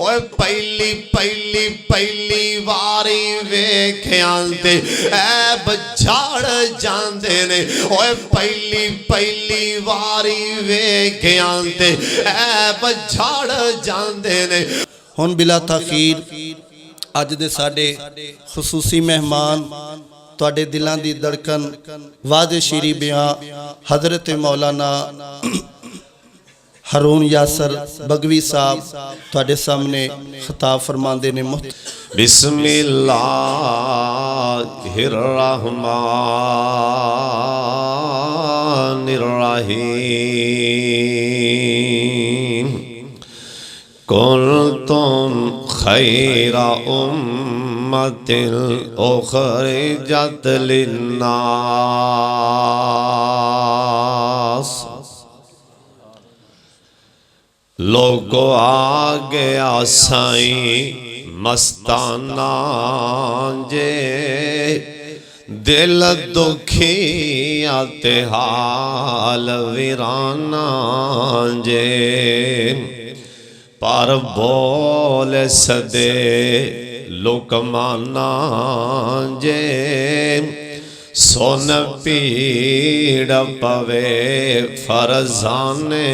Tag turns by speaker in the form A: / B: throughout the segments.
A: ओए पहली पहली पहली वारी वेख्या ते ऐब झाड़ जांदे ने ओए पहली पहली वारी वेख्या ते ऐब झाड़ जांदे ने।
B: हुण बिला तखीर अज दे साडे खसूसी मेहमान तुहाडे दिलां दी धड़कन वादे शीरी बयां हजरत मौलाना हारून यासर बगवी साहब तुहाडे सामने खिताब फरमांदे ने।
A: बिस्मिल्लाहिर्रहमानिर्रहीम कुंतुम खैरा उम्मतिन उखरिजत लिन्नास। लोगो आ गया साईं मस्ताना जे दिल दुखी आते हाल वीराना जे पर बोल सदे लुकमाना जे सोन पीड़ पवे फरजाने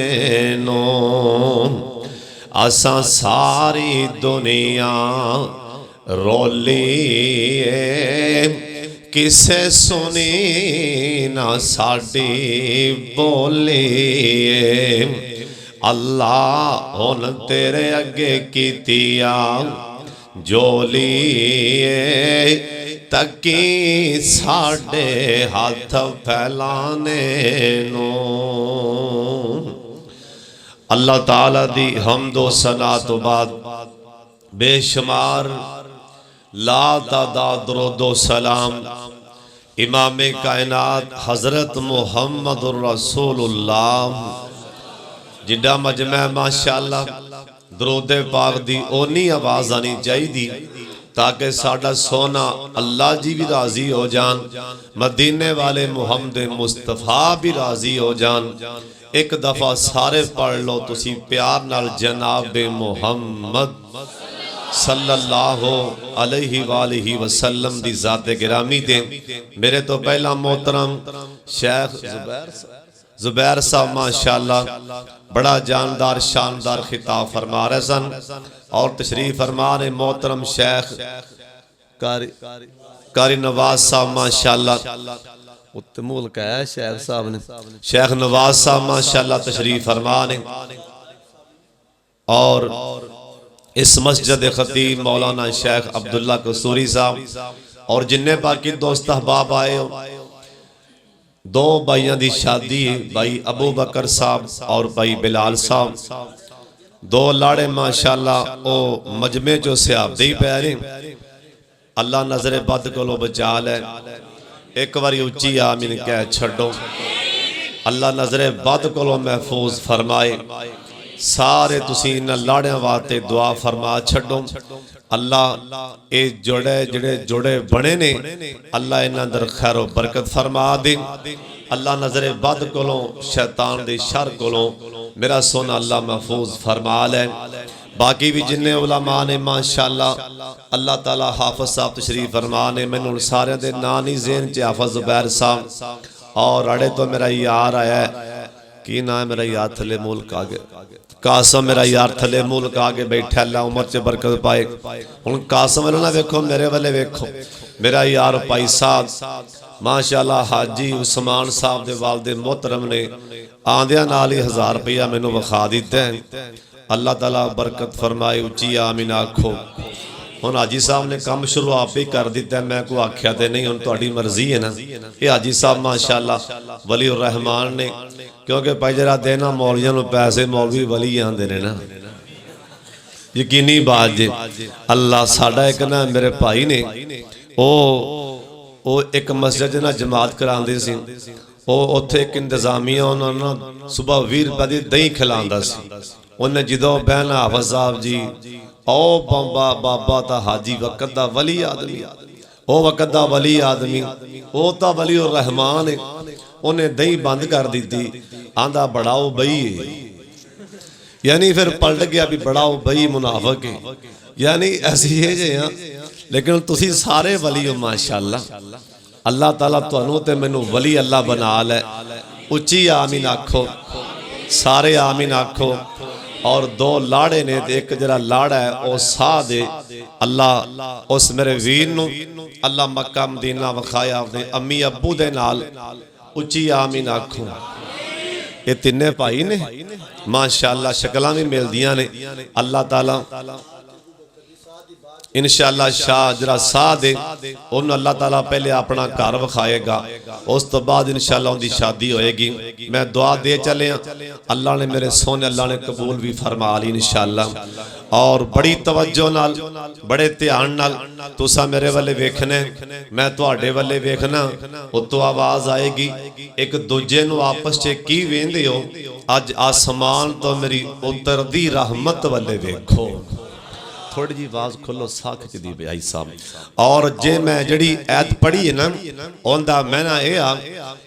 A: नो असा सारी दुनिया रोली किसे सुनी ना साडी बोली। अल्लाह हुन तेरे अगे कीतिया जोली तकी साडे हाथ फैलाने नो। अल्लाह ताला दी हमदो सना तो बाद बेशुमार ला तादाद दरूदो सलाम इमाम कायनात हजरत मुहम्मदुर रसूलुल्लाह जिड्डा मजमा माशाअल्लाह दरूदे पाक दी ओनी आवाज आनी चाहिए ताकि साडा सोना अल्लाह जी भी राजी हो जान, मदीने वाले मुहम्मद मुस्तफा भी राजी हो जान। एक दफा सारे पढ़ लो तुसी प्यार नाल जनाब मुहम्मद सल्लल्लाहु अलैहि वालिहि वसल्लम दी ज़ाते गिरामी दे। मेरे तो पहला मोहतरम शेख जुबैर साहब माशाअल्लाह बड़ा जानदार शानदार खिताब फरमा रहे सन और तशरीफ फरमा रहे मोहतरम शेख कारी नवाज साहब माशाअल्लाह उत्तमूल का है शेख साहब ने शेख नवाज साहब माशाअल्लाह तशरीफ फरमा रहे और इस मस्जिद खतीब मौलाना शेख अब्दुल्ला कसूरी साहब और जिन्ने बाकी दोस्त अहबाब आए हो। दो भाइयों की शादी भाई अबू बकर साहब और भाई बिलाल साहब दो लाड़े माशाअल्लाह ओ मजमे चो सियाब दे पै रहे। अल्लाह नजरे बद को बचा लै एक बारी उच्ची आमीन कह छड़ो। अल्लाह नजरे बद को महफूज फरमाए। सारे तुसी इन्हां लाड़ियां वास्ते दुआ फरमा छड़ो। अल्लाह ये जोड़े जिहड़े जोड़े बने ने अल्लाह इन्हां अंदर खैर बरकत फरमा दे। अल्लाह नजरे बद कोलों शैतान दे शर कोलों मेरा सोना अल्लाह महफूज फरमा लै। बाकी भी जिन्ने उलमा ने माशाअल्लाह अल्लाह ताला हाफिज साहब तशरीफ फरमा ने मैनूं सारे दे नाम नहीं ज़हन च हाफिज जुबैर साहब और अड़े तो मेरा यार आया की ना है मेरा यार थले मुल्क आगे कासम मेरा यार थले मुल्क आगे बैठा अल्लाह उम्र च बरकत पाए। हुण कासम वालों ना वेखो मेरे वाले वेखो मेरा यार भाई साहब माशाअल्लाह हाजी उस्मान साहब दे वालिद मोहतरम ने आंदियां नाल ही 1000 रुपया मैनूं विखा दिता है। अल्लाह ताला बरकत फरमाए उच्ची आमीन आखो। हुण हाजी साहब ने काम शुरू आप ही कर दिता है मैं कोई आख्या तो नहीं हुण तुहाडी मर्जी है ना। ये हाजी साहब माशाअल्लाह वली उर रहमान ने क्योंकि भाई जरा देना मौलवियों को पैसे मौलवी वली आते ने ना यकीनी बात जे। अल्लाह साडा एक ना मेरे भाई ने ओ एक मस्जिद ना जमात करांदे सी ओ उत्थे एक इंतजामिया उन्होंने सुबह 20 रुपए की दही खिलांदा सी। उन्हें जो बहना हाफिज साहब जी ओ बाबा बाबा ता हाजी वक़्त दा वली आदमी ओ वक़्त दा वली आदमी ओ ता वली उर रहमान है। उन्हें दही बंद कर दी आंदा बड़ाओ बई यानी फिर पलट गया भी बड़ा बई मुनाफिक है, यानी ऐसी ये जे हाँ, लेकिन तुसी सारे वली हो माशाअल्लाह। अल्लाह ताला तुहानू ते मैनू वली अल्लाह बना लै। उच्ची आमीन आखो, सारे आमीन आखो। और दो लाड़े ने, एक जरा लाड़ा है वह साह दे अल्लाह उस मेरे वीर नू अल्लाह मक्का मदीना विखाया अपने अम्मी अब्बू दे नाल। उच्ची आमीन आखो। ये तिन्ने भाई ने माशाअल्लाह, शक्लां भी मिलदियां ने। अल्लाह ताला इंशाअल्लाह शाह जरा साह दे उन्होंने अल्लाह ताला पहले अपना घर विखाएगा, उस तो बाद इंशाअल्लाह उनकी शादी होएगी। मैं दुआ दे चले, अल्लाह ने मेरे सोने अल्लाह ने कबूल भी फरमा ली इंशाअल्लाह। और बड़ी तवज्जो नाल, बड़े ध्यान नाल तुसा मेरे वाले वेखने, मैं तुहाडे वाले वेखना। उत्तों आवाज आएगी, एक दूजे नू आपस च की वेंदे हो, अज आसमान तो मेरी उतरदी रहमत वाले वेखो। थोड़ी जी आवाज खोलो, साख च दी भाई साहब। और जे मैं जड़ी ऐत पढ़ी है ना, उनका मैना यह आ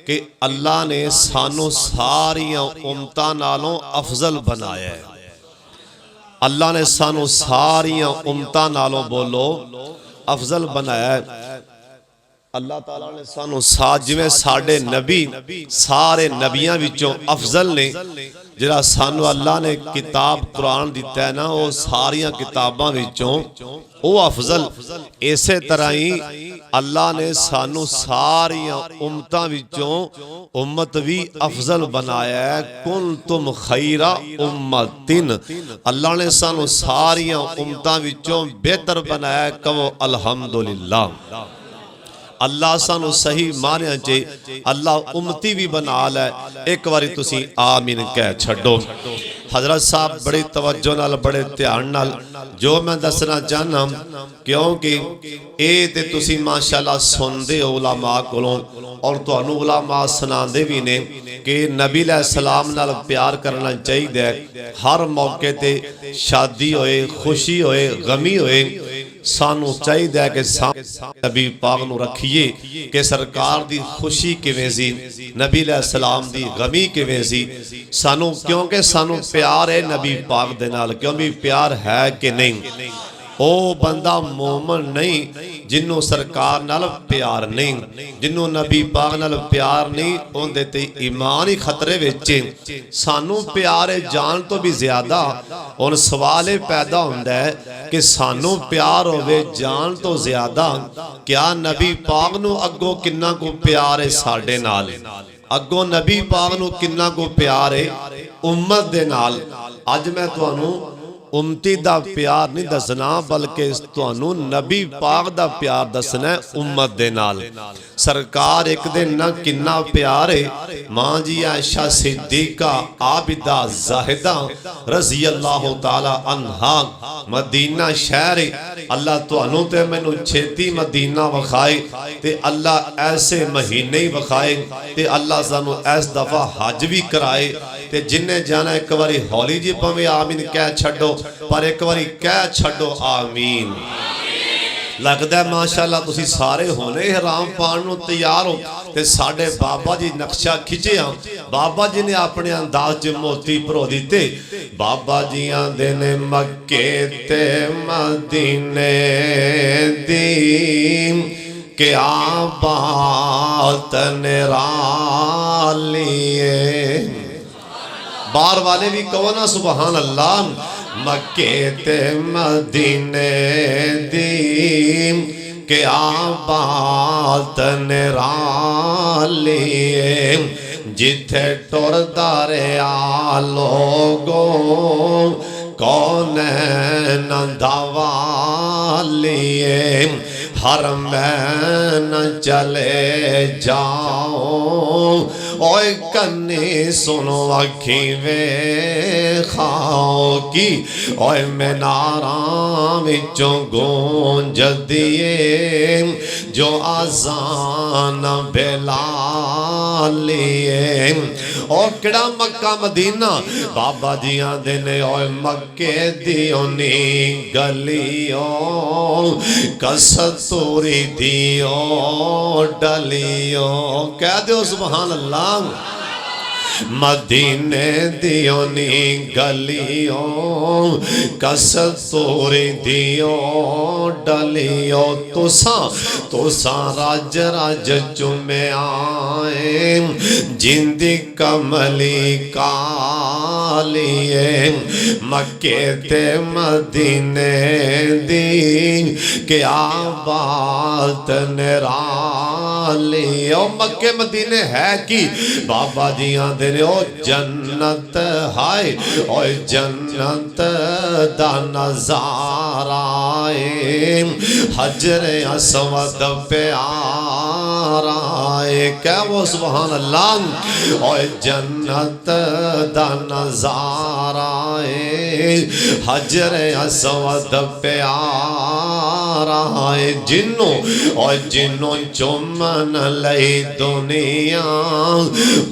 A: कि अल्लाह ने सानू सारियां उम्मतां नालों अफजल बनाया है। अल्लाह ने सानू सारियां उम्मतां नालों बोलो अफजल बनाया है। अल्लाह ताला ने सानू जिवें साडे नबी सारे नबियां विचों अफजल ने, जिहड़ा सानू अल्लाह ने किताब कुरान दिता है ना, वो सारियां किताबां विचों वो अफजल। इसे तरह ही अल्लाह ने सानू सारियां उम्मतां विचों उम्मत भी अफजल बनाया है। कुन तुम खैरा उम्मतिन, अल्लाह ने सानू सारियां उम्मतां विचों बेहतर बनाया है। कहो अल्हम्दुलिल्लाह। अल्लाह सानू सही मानिया च अल्लाह उम्मती भी बना लै। एक बारी तुसी आमीन कह छड्डो। हजरत साहब बड़ी तवज्जो नाल, बड़े ध्यान नाल जो मैं दसना चाहना, क्योंकि ये ते तुसी माशाअल्लाह सुनदे हो उलमा कोलों, और तुहानू उलमा सुनांदे भी ने कि नबी अलैहिस्सलाम नाल प्यार करना चाहिए। हर मौके ते शादी होए, खुशी होए, गमी होए, सानू चाहिए कि नबी पाक नू रखिए कि सरकार दी खुशी किवें सी, नबी अलैहिस्सलाम दी गमी किवें सी सानू, क्योंकि सानू प्यार है नबी पाक दे नाल। क्योंकि प्यार है कि नहीं, ओ बंदा मोमन नहीं जिन्हों सरकार नाल प्यार नहीं, जिन्हों नबी पाक नाल प्यार नहीं, उनदे ते ईमान ही खतरे विच। सानू प्यार है जान तो भी ज्यादा। हुण सवाल ये पैदा हुंदा है कि सानू प्यार होवे जान तो ज्यादा, क्या नबी पाक नू अगों किन्ना को प्यार है साडे नाल? अगों नबी पाक नू किन्ना को प्यार है उम्मत दे नाल? अज मैं तुहानू उम्मती दा प्यार नहीं दसना, बल्कि तुहानू नबी पाक दा प्यार दसना है उम्मत दे नाल। सरकार एक दिन ना किन्ना प्यार है। मां जी आयशा सिद्दीका आबिदा जाहिदा रज़ी अल्लाह तआला अन्हा, मदीना शहर है। अल्लाह तुहानू ते मैनू छेती मदीना विखाए, ते अल्लाह ऐसे महीने ही विखाए, ते अल्लाह सानू इस दफा हज भी कराए। ते जिन्ने जाना एक बारी हौली जी भावें आमीन कह छड्डो, पर एक बारी कह छड्डो आमीन। लगता है माशाअल्लाह तुसी सारे होने हराम पान नू तैयार हो। ते साडे बाबा जी नक्शा खिंचिया, बाबा जी ने अपने अंदाज च मोती भरो दिते। बाबा जी आंदे ने मक्के ते मदीने दी क्या बात निरालिए। बार वाले भी कहो ना सुभान अल्लाह। मक्के ते मदीने दी क्या बात निरालिए, जिथे टुरदा रहा लोगों कौन न दवालिए। हर मैन चले जाओ ओए कन्नी सुनो अखी वे खाओ की, ओए मीनारा विचों गूंज दिए जो आजान बेलालिए। ओ किड़ा मक्का मदीना बाबा जी आंदे ने ओए मक्के दियों नी गलियों कस्तूरी दियों डलियों। कह दो सुभान अल्लाह। मदीने दियों नी गलियों कस्तूरी दियों डलियों तुसा राज राज चुमे आए जिंदी कमली कालिए मक्के ते मदीने दी क्या बात निराली। ओ मक्के मदीने है कि बाबा जी आंदे ने ओ जन्नत हाय ओ जन्नत दा नजारा है हजरे असवद प्यारा है क्या वो सुभान अल्लाह। ओ जन्नत दा नजारा है हजरे असवद प्यारा है जिन्नों और जिन्नों चुमन लई दुनिया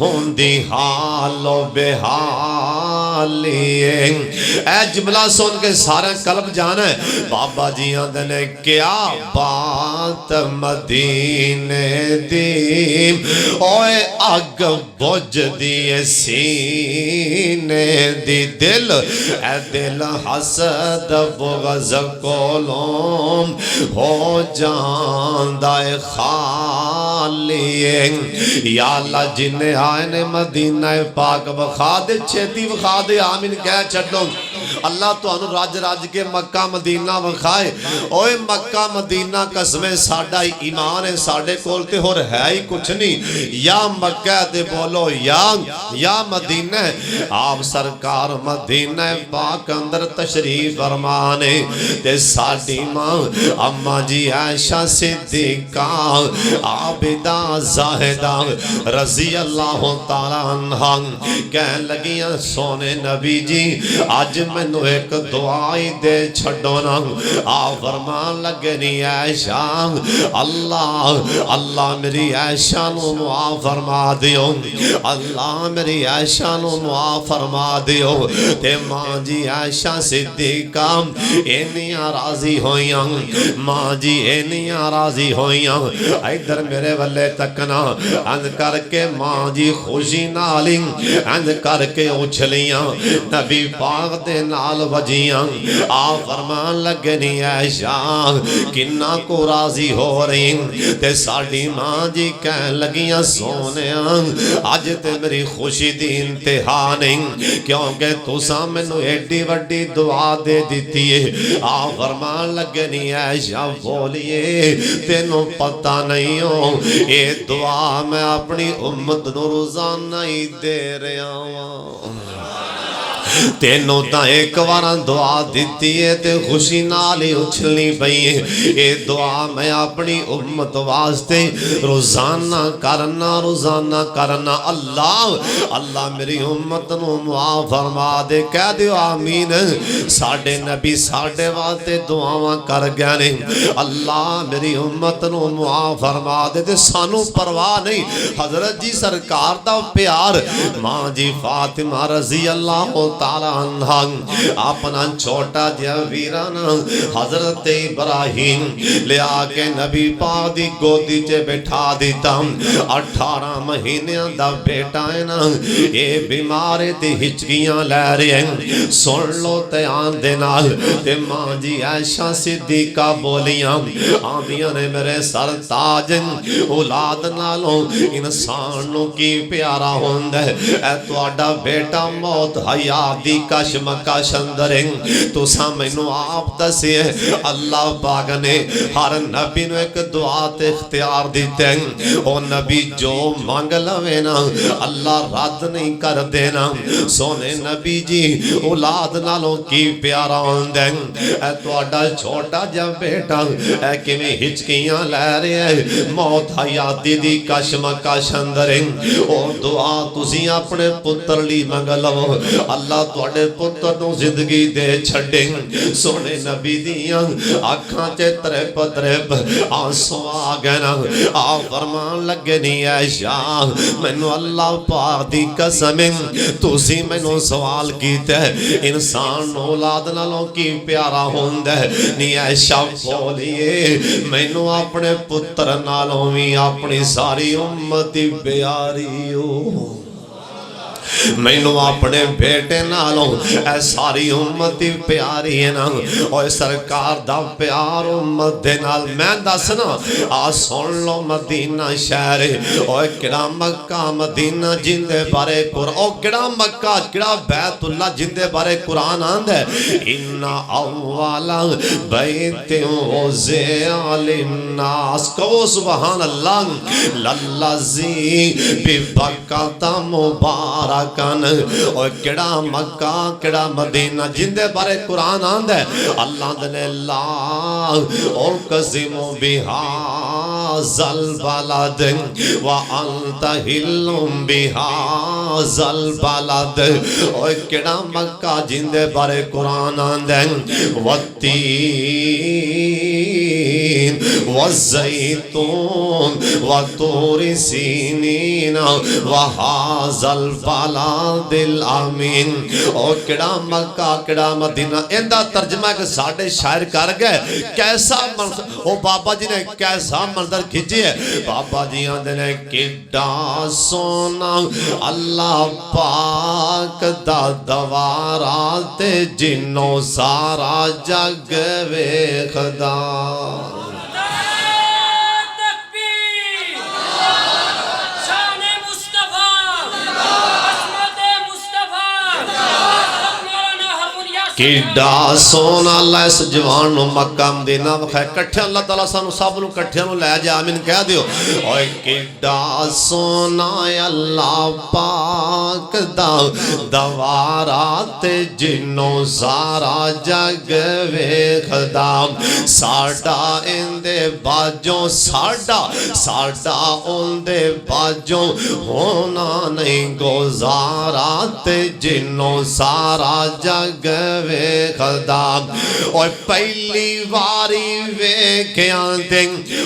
A: होंदी हालो बेहाली। ऐ जुमला सुन के सारे कल्ब जाना है बाबा जी आंदे ने क्या बात मदीने दी ओए अग बुझ दी सीने दी दिल ए दिल हसद बुग़्ज़ कोलों हो जांदा है खाली। या अल्लाह जिन्ने आए ने मदीना पाक विखा दे छेती विखा दे आमीन कह छड्डो। अल्लाह तुहानू रज रज के मक्का मदीना विखाए। ओए मक्का मदीना कसमे साडा ईमान है साडे कोल ते होर है ही कुछ नहीं। या मक्का ते बोलो या मदीना। आप सरकार मदीना पाक अंदर तशरीफ फरमाने ते साडी मां अम्मा जी आयशा सिद्दीका आबिदा ज़ाहिदा रज़ी अल्लाह तआला अन्हा कह लगियां सोने नबी जी अज मैनू एक दुआ ही दे छड्डो ना। आ फरमान लगे नी आयशा अल्लाह अल्लाह मेरी आयशा नू मुआफ़ फरमा दियो अल्लाह मेरी आयशा नू मुआफ़ फरमा दियो। ते मां जी आयशा सिद्दीका इन्नियां राजी होइयां मां जी इन्नियां राजी होइयां इधर मेरे वल्ले तकना अंज करके मां जी खुशी नाल अंज करके उछलियां नबी पाक दे नाल वजियां। आ फरमान लगे नी आयशा किन्ना को राजी हो रही ते साडी मां जी कह लगियां सोनिया अज ते मेरी खुशी दी इंतहा नहीं क्योंकि तुसा मैनू एडी वड्डी दुआ दे दिती है। आ फरमान लगे नी आयशा बोलिए तेनों पता नहीं हो ये दुआ मैं अपनी उम्मत नू रोजाना ही दे रहा हूं। तेनों तो एक बार दुआ दी है तो खुशी नाल ही उछलनी पई है। ये दुआ मैं अपनी उम्मत वास्ते रोजाना करना अल्लाह अल्लाह मेरी उम्मत नू मुआफ़ फरमा दे। कह दियो आमीन। साडे नबी साडे वास्ते दुआवां कर गए ने अल्लाह मेरी उम्मत नू मुआफ़ फरमा दे। ते सानू परवाह नहीं हजरत जी सरकार दा प्यार मां जी फातिमा रज़ी अल्लाह ताला अन्हा अपना छोटा जिहा वीराना हजरत इब्राहिम लिया के नबी पाक दी गोदी च बैठा दिता। 18 महीने दा बेटा है ना ये बीमार ते हिचकियां लै रहे सुन लो ध्यान दे नाल। ते मां जी आयशा सिद्दीका बोलियां आंदियां ने मेरे सरताज औलाद नालों इंसान नू की प्यारा हुंदा है। ऐ तुहाडा बेटा मौत हयात दी कशमकश अंदर तुसा मैनू आप दसे अल्लाह पाक ने हर नबी नू एक दुआ ते इख्तियार दिते ओ नबी जो मंग लवे ना अल्लाह रद्द नहीं कर देना। सोने नबी जी औलाद नालों की प्यारा हुंदा है। ऐ तुहाडा छोटा जिहा बेटा ऐ किवें हिचकियां लै रहा है मौत हयाती दी कशमकश अंदर ओ दुआ तुसी अपने पुत्र लई मंग लवो अल्लाह तुहाडे पुत्र नू जिंदगी दे छड्डे। सोने नबी दियां अखां च तरप तरप आंसू आ गए ना। आ फरमान लगे नी आयशा मैनू अल्लाह पाक दी कसम तुसी मैनू सवाल कीता इंसान औलाद नालों की प्यारा हुंदा है नी आयशा बोलिए मैनू अपने पुत्र नालों भी अपनी सारी उम्मत प्यारी हो। मैनू अपने बेटे नालों ऐ सारी उम्मत ही प्यारी है ना। और सरकार दा प्यार उम्मत दे नाल मैं दसना आ सुन लो मदीना शहर और किड़ा मक्का मदीना जिंदे बारे कुरान और किड़ा मक्का किड़ा बैतुल्ला जिंदे बारे कुरान आंदा है इन्ना अव्वला बैतिन वुज़िअ लिन्नास कहो सुभान अल्लाह लल्लज़ी बिबक्कता मुबारकन। और किड़ा मक्का किड़ा मदीना जिंदे बारे कुरान आंदा है अल्लाह ने ला और कसिमो बिहाज़ल बलद व अंत हिल्लुम बिहाज़ल बलद। और किड़ा मक्का जिंदे बारे कुरान आंदा है वत्तीन वज़ैतून व तूर सीनीन व हाज़ल बलदिल अमीन। और किड़ा मक्का किड़ा मदीना इंदा तर्जमा एक साढ़े शायर कर गए कैसा मंजर ओ बाबा जी ने कैसा मंजर खिंचे है। बाबा जी आंदे ने किड्डा सोना अल्लाह पाक दा दवारा ते जिन्नो सारा जग वेखदा। किड्डा सोना अल्लाह इस जवान नु मक्का मदीना विखाए कट्ठे अल्लाह ताला सानू सब नु कट्ठे नु लै जा आमीन कह दियो। ओए किड्डा सोना अल्लाह पाक दा दवारा ते जिन्नो सारा जग वेखदा। साडा इंदे बाजों साडा साडा उंदे बाजों होना नहीं गुजारा ते जिन्नो सारा जग वेखदा। ओए पहली वारी वेख्या ते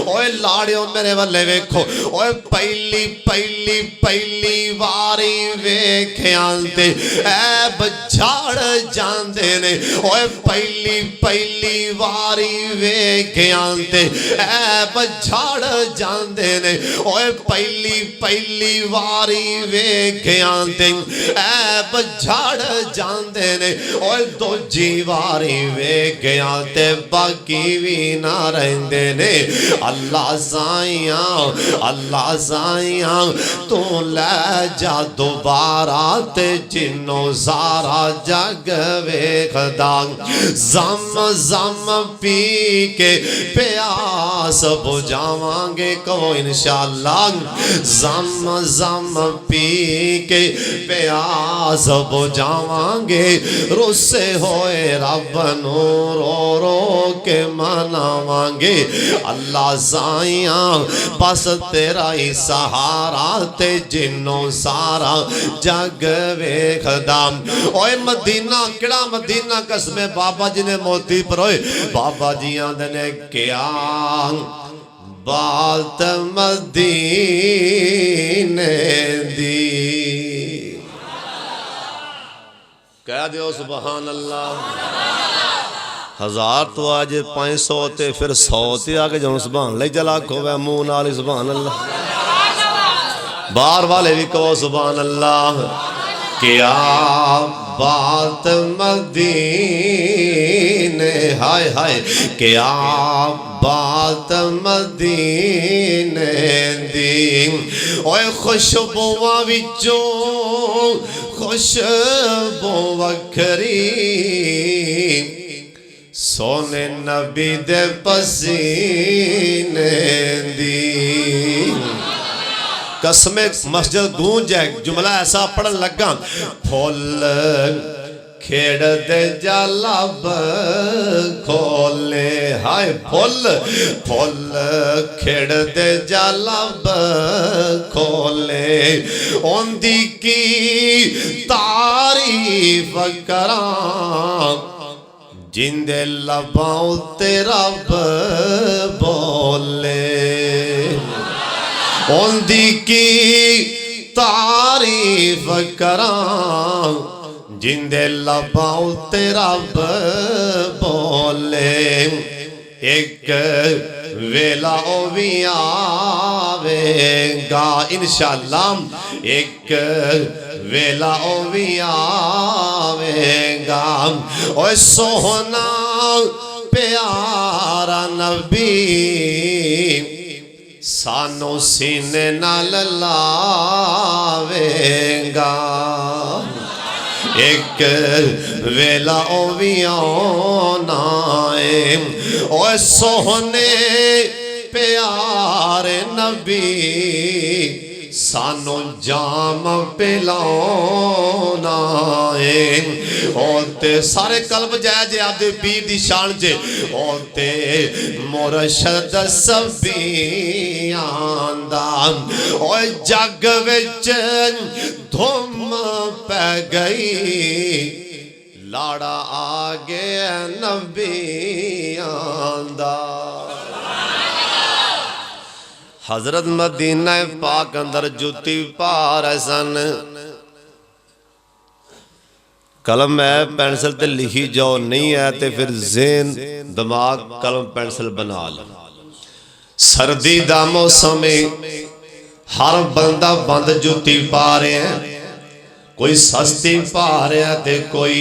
A: ओए लाड़ियो मेरे वाले वेखो ओए पहली पहली पहली वारी वेख्या ते ऐब झाड़ जांदे ने। ओए पहली पहली वारी वेख्या ते ऐब झाड़ जांदे ने। ओए पहली पहली वारी वेख्या ते ऐब झाड़ जांदे ने। ओए दूजी वारी वेख्या ते बाकी भी ना रहिंदे ने। अल्लाह साइया तू लै जा दोबारा ते जिन्नो सारा जग वेखदा। जम जम पी के प्यास बुझावांगे कहो इंशाअल्लाह। जम जम पी के प्यास बुझावांगे रुस्से होए रब नू रो रो के मनावांगे। अल्लाह साइया बस तेरा ही सहारा ते जिन्नो सारा जग वेखदा। ओए मदीना किड़ा मदीना कसमे बाबा जी ने मोती परोए। बाबा जी आंदे ने क्या बात मदीने दी कह दियो सुभान अल्लाह। हजार तो आज 500 ते फिर 100 ते आगे जाओ सुभान अल्लाह जला खोवे मुंह नाल ही सुभान अल्लाह। बाहर वाले भी कहो सुभान अल्लाह। क्या बात मदीने हाय हाय क्या बात मदीने दी। ओए खुशबुआ विचों खुशबू वखरी सोने नबी दे पसीने दी। कसमे मस्जिद गूंज है जुमला ऐसा पढ़न लगा फुल खेड़ दे जलब खोले हाय फुल फुल खेड़ दे जलब खोले। ओंदी की तारीफ करां जिंदे लबां ते रब बोले। ओंदी की तारीफ करां जिंदे लबां ते रब बोले। एक वेला ओ भी आवेगा इंशाअल्लाह, एक वेला ओ भी आवेगा। ओए सोहना प्यारा नबी सानू सीने नाल लावेगा। एक वेला ओ भी आना है ओए सोहने प्यारे नबी सानू जाम पिलाना है। ते सारे कल्ब जय जय आपदे पीर दी शान च ते मुर्शद सबियां दा ओए जग विच धुम पै गई लाड़ा आ गया नबियां दा। हजरत मदीना पाक अंदर जुती पा रहे सन। कलम है पेंसिल ते लिखी जाओ, नहीं है तो फिर ज़हन दिमाग कलम पेंसिल बना लो। सर्दी दा मौसम है, हर बंदा बंद जुती पा रहे हैं, कोई सस्ती पा रहा है ते कोई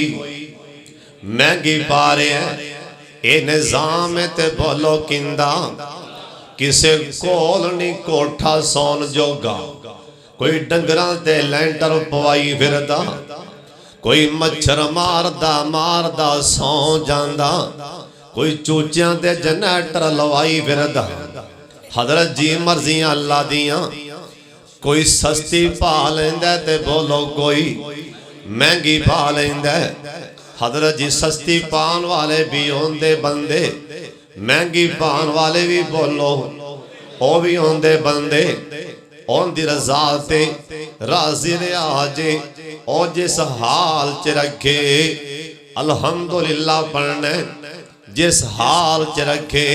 A: महंगी पा रहे हैं। ये निजाम है ते बोलो किंदा, किसे कोल नहीं कोठा सौन जोगा, कोई डंगरां ते लैंटर पवाई फिरदा, कोई मच्छर मारदा मारदा सौ जांदा, कोई चूचियां ते जनरेटर लवाई फिरदा। हजरत जी मर्जियां अल्लाह दियां, कोई सस्ती पा लैंदा ते बोलो कोई महंगी पा लैंदा। हजरत जी सस्ती पान वाले भी होंदे बंदे, महंगी पान वाले भी बोलो ओ भी होंदे बंदे। ओंदी रज़ा ते राज़ी रहा जे ओ जिस हाल च रखे अल्हम्दुलिल्लाह पढ़ना, जिस हाल च रखे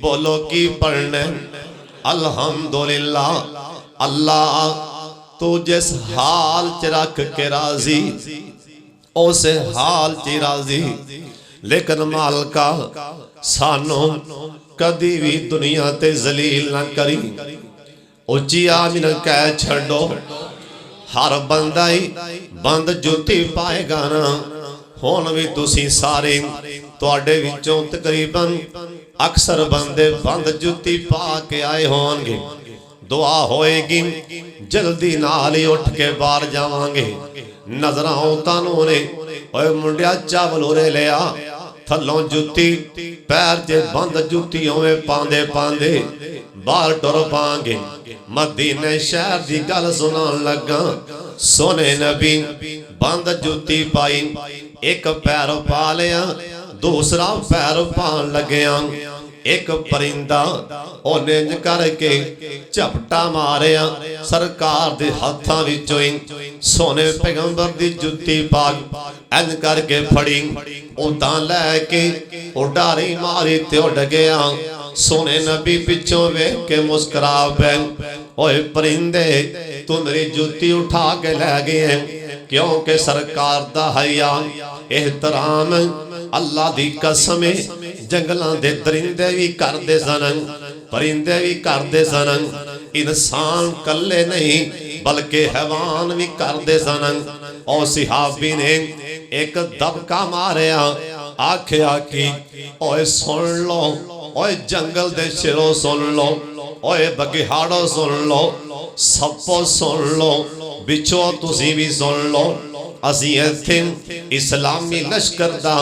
A: बोलो की पढ़ना अल्हम्दुलिल्लाह। अल्लाह तू जिस हाल च रख के राजी उस हाल च राजी, लेकिन मालका सानू कदी भी दुनिया ते जलील ना करी, उच्ची आमीन कह छड़ो। हर बंदा ही बंद जुती पाएगा ना। हुण भी तुसी सारे तुहाडे विचों तकरीबन अक्सर बंदे बंद जुती पा के आए होणगे। दुआ होएगी जल्दी नाल ही उठ के बाहर जावांगे। नजर आउतां ने ओए मुंडिया चावल उरे लिया, थल्लों जुती पैर च बंद जुती होवे पांदे पांदे बाहर टुर पांगे। मदीने शहर की गल सुनान लगा, सोने नबी बंद जुती पाई, एक पैर पा लिया, दूसरा पैर पान लग्या। एक परिंदा ओने करके झपटा मारिया सरकार दे हाथां विचों ही सोने पैगंबर दी जुत्ती पाक इंज करके फड़ी, उदां लैके उडारी मारी ते उड़ गया। सोने नबी पिछों वेख के मुस्कुरा पे, ओए परिंदे तू मेरी जुत्ती उठा के लै गए, क्योंकि सरकार दा हया एहतराम अल्लाह दी कसम जंगलों दे दरिंदे भी करते सन, परिंदे भी करते सन, इंसान कल्ले नहीं बल्कि हैवान भी करते सन। और सिहाबी ने एक दबका मारिया, आख्या कि ओए सुन लो, ओए जंगल दे शेरों सुन लो, ओए बगिहाड़ो सुन लो, सप्पो सुन लो, बिच्छो तुसी भी सुन लो। असी इत्थे इस्लामी लश्कर दा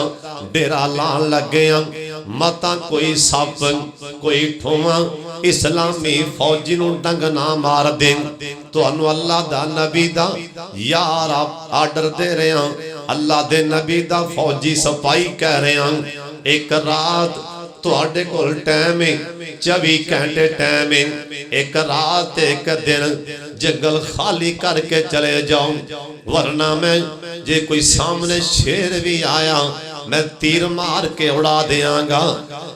A: डेरा लान लगे हां, मता कोई सप कोई ठुआ इस्लामी फौजी नूं डंग ना मार दे। तुहानू अल्लाह दा नबी दा यार आर्डर दे रहे हां, अल्लाह दे नबी दा फौजी सिपाही कह रहे हां। एक रात तुहाडे कोल टाइम है, 24 घंटे टाइम है, एक रात एक दिन जंगल खाली करके चले जाओ, वरना मैं जे कोई सामने शेर भी आया मैं तीर मार के उड़ा देंगा।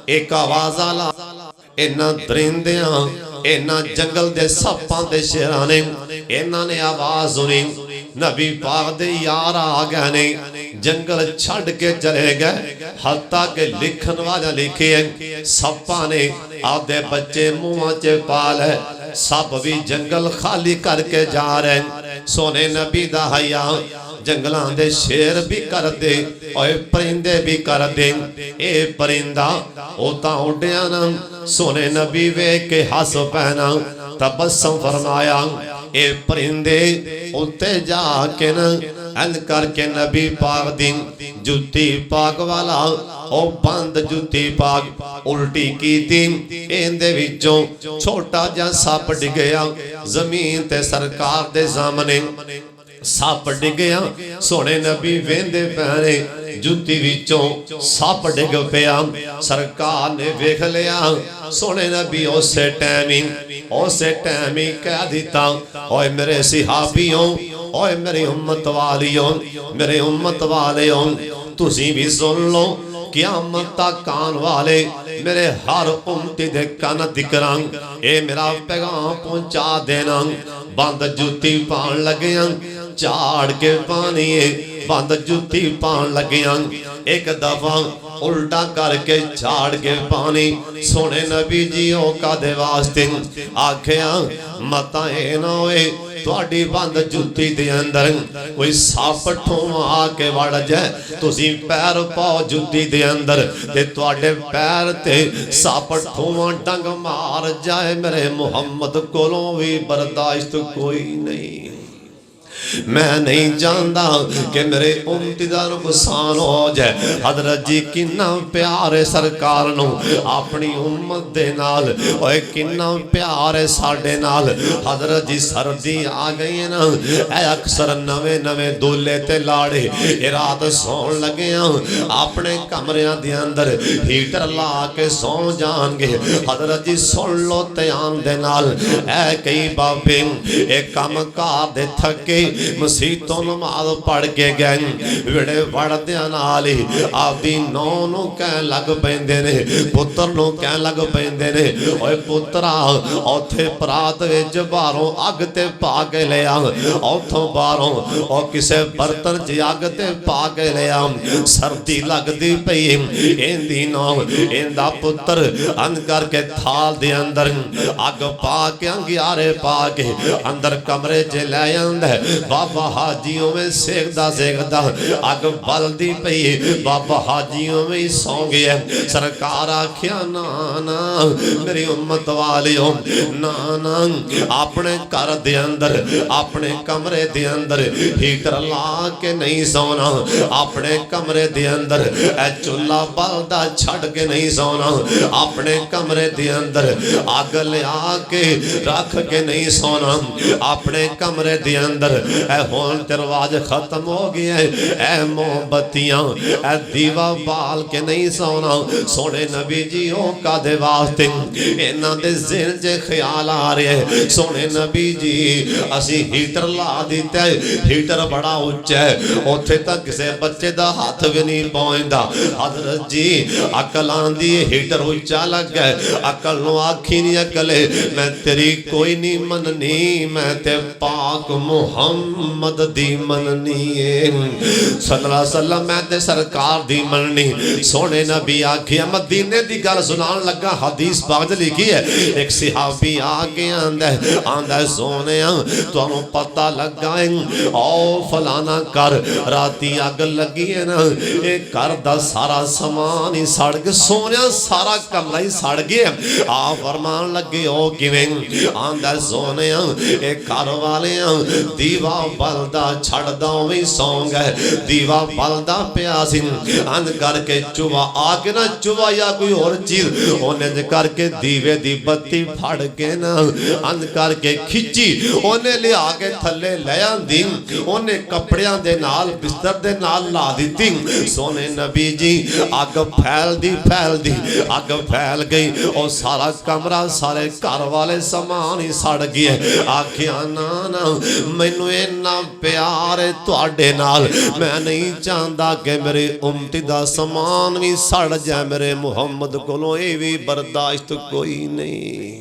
A: एक आवाज आला इन्ना दरिंदियां इन्ना जंगल दे सपां दे शेरां ने इन्हां ने आवाज सुनी, नबी पाक दे यार आ गए ने जंगल छड़ के चले गए हत्ता के लिखन वाला लिखे सप्पा ने आधे बच्चे मुंह च पा ले सब भी जंगल खाली करके जा रहे सोने नबी दा हया जंगलों दे शेर भी कर दे और परिंदे भी कर दे ए परिंदा ओता उड़िया ना सोने नबी वेख के हस पैना तबस्सुम फरमाया ए परिंदे उत्ते जाके न अन करके नबी पाक दी जुत्ती पाक वाला ओ बंद जुत्ती पाक उल्टी की थी इंदे विचों छोटा जा सप डिगया जमीन ते सरकार दे सामने सप डिगया सोने नबी वेंदे पैने जुत्ती विचों सप डिग पिया सरकार ने वेख लिया सोने नबी उसे टाइम ही कह दिता ओए मेरे सिहाबियों ओए मेरी उम्मत वालियों मेरे उम्मत वालियों तुसी भी सुन लो क़यामत तक आने वाले मेरे हर उम्मती दे कन दिकरां ए मेरा पैगाम पहुंचा देना बंद जुत्ती पान लगे झाड़ के पानी बंद जुत्ती पान लगे एक दफा उल्टा करके झाड़ के पानी सोने नबी जी का दे वास्ते आखिया मता ए ना होए तुहाडी बंद जुत्ती दे अंदर कोई सप ठों आके वड़ जाए तुसी पैर पाओ जुत्ती दे अंदर ते तुहाडे पैर ते सप ठों डंग मार जाए मेरे मुहम्मद कोलों भी बर्दाश्त कोई नहीं मैं नहीं जानता कि मेरे उम्मती दा नुकसान हो जाए हजरत जी किन्ना प्यार है सरकार नू अपनी उम्मत दे नाल ओए किन्ना प्यार है साडे नाल हजरत जी सर्दी आ गई है ना ए अक्सर नवे नवे दूल्हे ते लाड़े ए रात सौन लगे अपने कमरियां दे अंदर हीटर ला के सौ जाणगे हजरत जी सुन लो ध्यान दे नाल ए कई बाबे ए काम कार दे थके मसीतों नमाज पढ़ के गए विड़े वड़दियां नाल ही आपदी नौ नूं कह लग पैंदे ने पुत्र नूं कह लग पैंदे ने ओए पुत्रा औथे परात विच बाहरों अग ते पा के ले आ औथों बाहरों ओ किसे बर्तन च अग ते पा के ले आ सर्दी लगदी पई इंदी नौ इंदा पुत्र अन करके थाल दे अंदर अग पा के अंगियारे पा के अंदर कमरे च ले आंदा बाबा हाजियों में सेकदा अग बलदी पई बाबा हाजियों में सौ गया सरकार आख्या ना ना मेरी उम्मत वालियों ना ना अपने घर दे अंदर अपने कमरे दे अंदर हीटर ला के नहीं सोना अपने कमरे दे अंदर चूल्हा बलदा छड़ के नहीं सोना अपने कमरे दे अंदर अग लिया के रख के नहीं सोना अपने कमरे दे अंदर हुण दरवाज खत्म हो गया है मोमबत्तियां दीवा बाल के नहीं सोना सोने नबी जी का दे वास्ते इन्हां दे ज़हन च ख्याल आ रहे हैं सोने नबी जी असी हीटर ला दिता है हीटर बड़ा उच्चा है उत्थे तक किसी बच्चे का हाथ भी नहीं पहुंचता हजरत जी अकल आंदी हीटर उच्चा लग गया अकल नूं आखी नहीं अकले मैं तेरी कोई नहीं मननी मैं ते पाक मुहम्मद दी मननी सल्लल्लाहु अलैहि वसल्लम मैं ते सरकार दी मननी सोने नबी आखिया मदीने दी गल सुनान लगा हदीस पाक लिखी है एक सहाबी आके आंदा सोने तुहानू पता लगा ओ फलाना कर राती अग लगी है ना ये घर दा सारा समान ही सड़ गया सोने सारा कमरा ही सड़ गया आ फरमान लगे ओ किवें आंदा सोने ये घर वाले दीवा बलदा छड़दा भी सौ गए दीवा बलदा पिया सी अन करके चुवा आके ना चुवा या कोई और चीज उन्हें करके दीवे दी बत्ती फड़ के ना अन करके खिंची उन्हें लिया के थले ले आंदी उन्हें कपड़ियां दे नाल बिस्तर दे नाल ला दी सोने नबी जी अग फैलदी अग फैल गई और सारा कमरा सारे घर वाले समान ही सड़ गए आखिया ना ना मैनू इन्ना प्यार है तुहाडे नाल मैं नहीं चाहता कि मेरे उम्मती दा समान भी सड़ जाए मेरे मुहम्मद कोलों ये भी बर्दाश्त कोई नहीं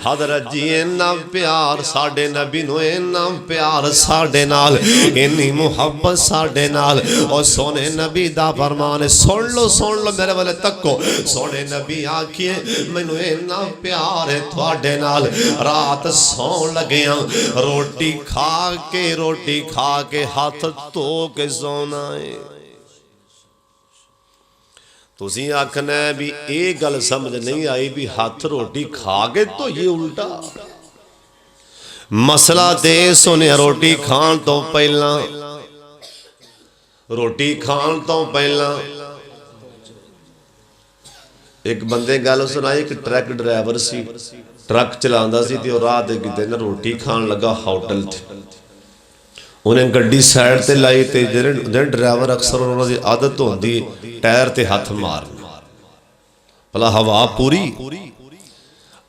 A: हजरत जी इन्ना प्यार साडे नबी नूं, इन्ना प्यार साडे नाल, इन्नी मुहब्बत साडे नाल। और सोने नबी दा फरमान है, सुन लो मेरे वाले तको। सोने नबी आखिए मैनू इन्ना प्यार है तुहाडे नाल, रात सौन लगिया रोटी खा के हाथ धो के सोना है। तुसीं आखना भी ये गल समझ नहीं आई भी हाथ रोटी खा के तो ये उल्टा मसला दे सोने। रोटी खान तो पहला एक बंदे गल सुनाई, एक ट्रक ड्राइवर सी, ट्रक चलांदा सी ते राह ते किते ना रोटी खान लगा होटल ते। उन्हें गड्डी साइड ते लाई ते जेह्ड़े ड्राइवर अक्सर उन्हां दी आदत होंदी टायर ते हथ मारना, भला हवा पूरी।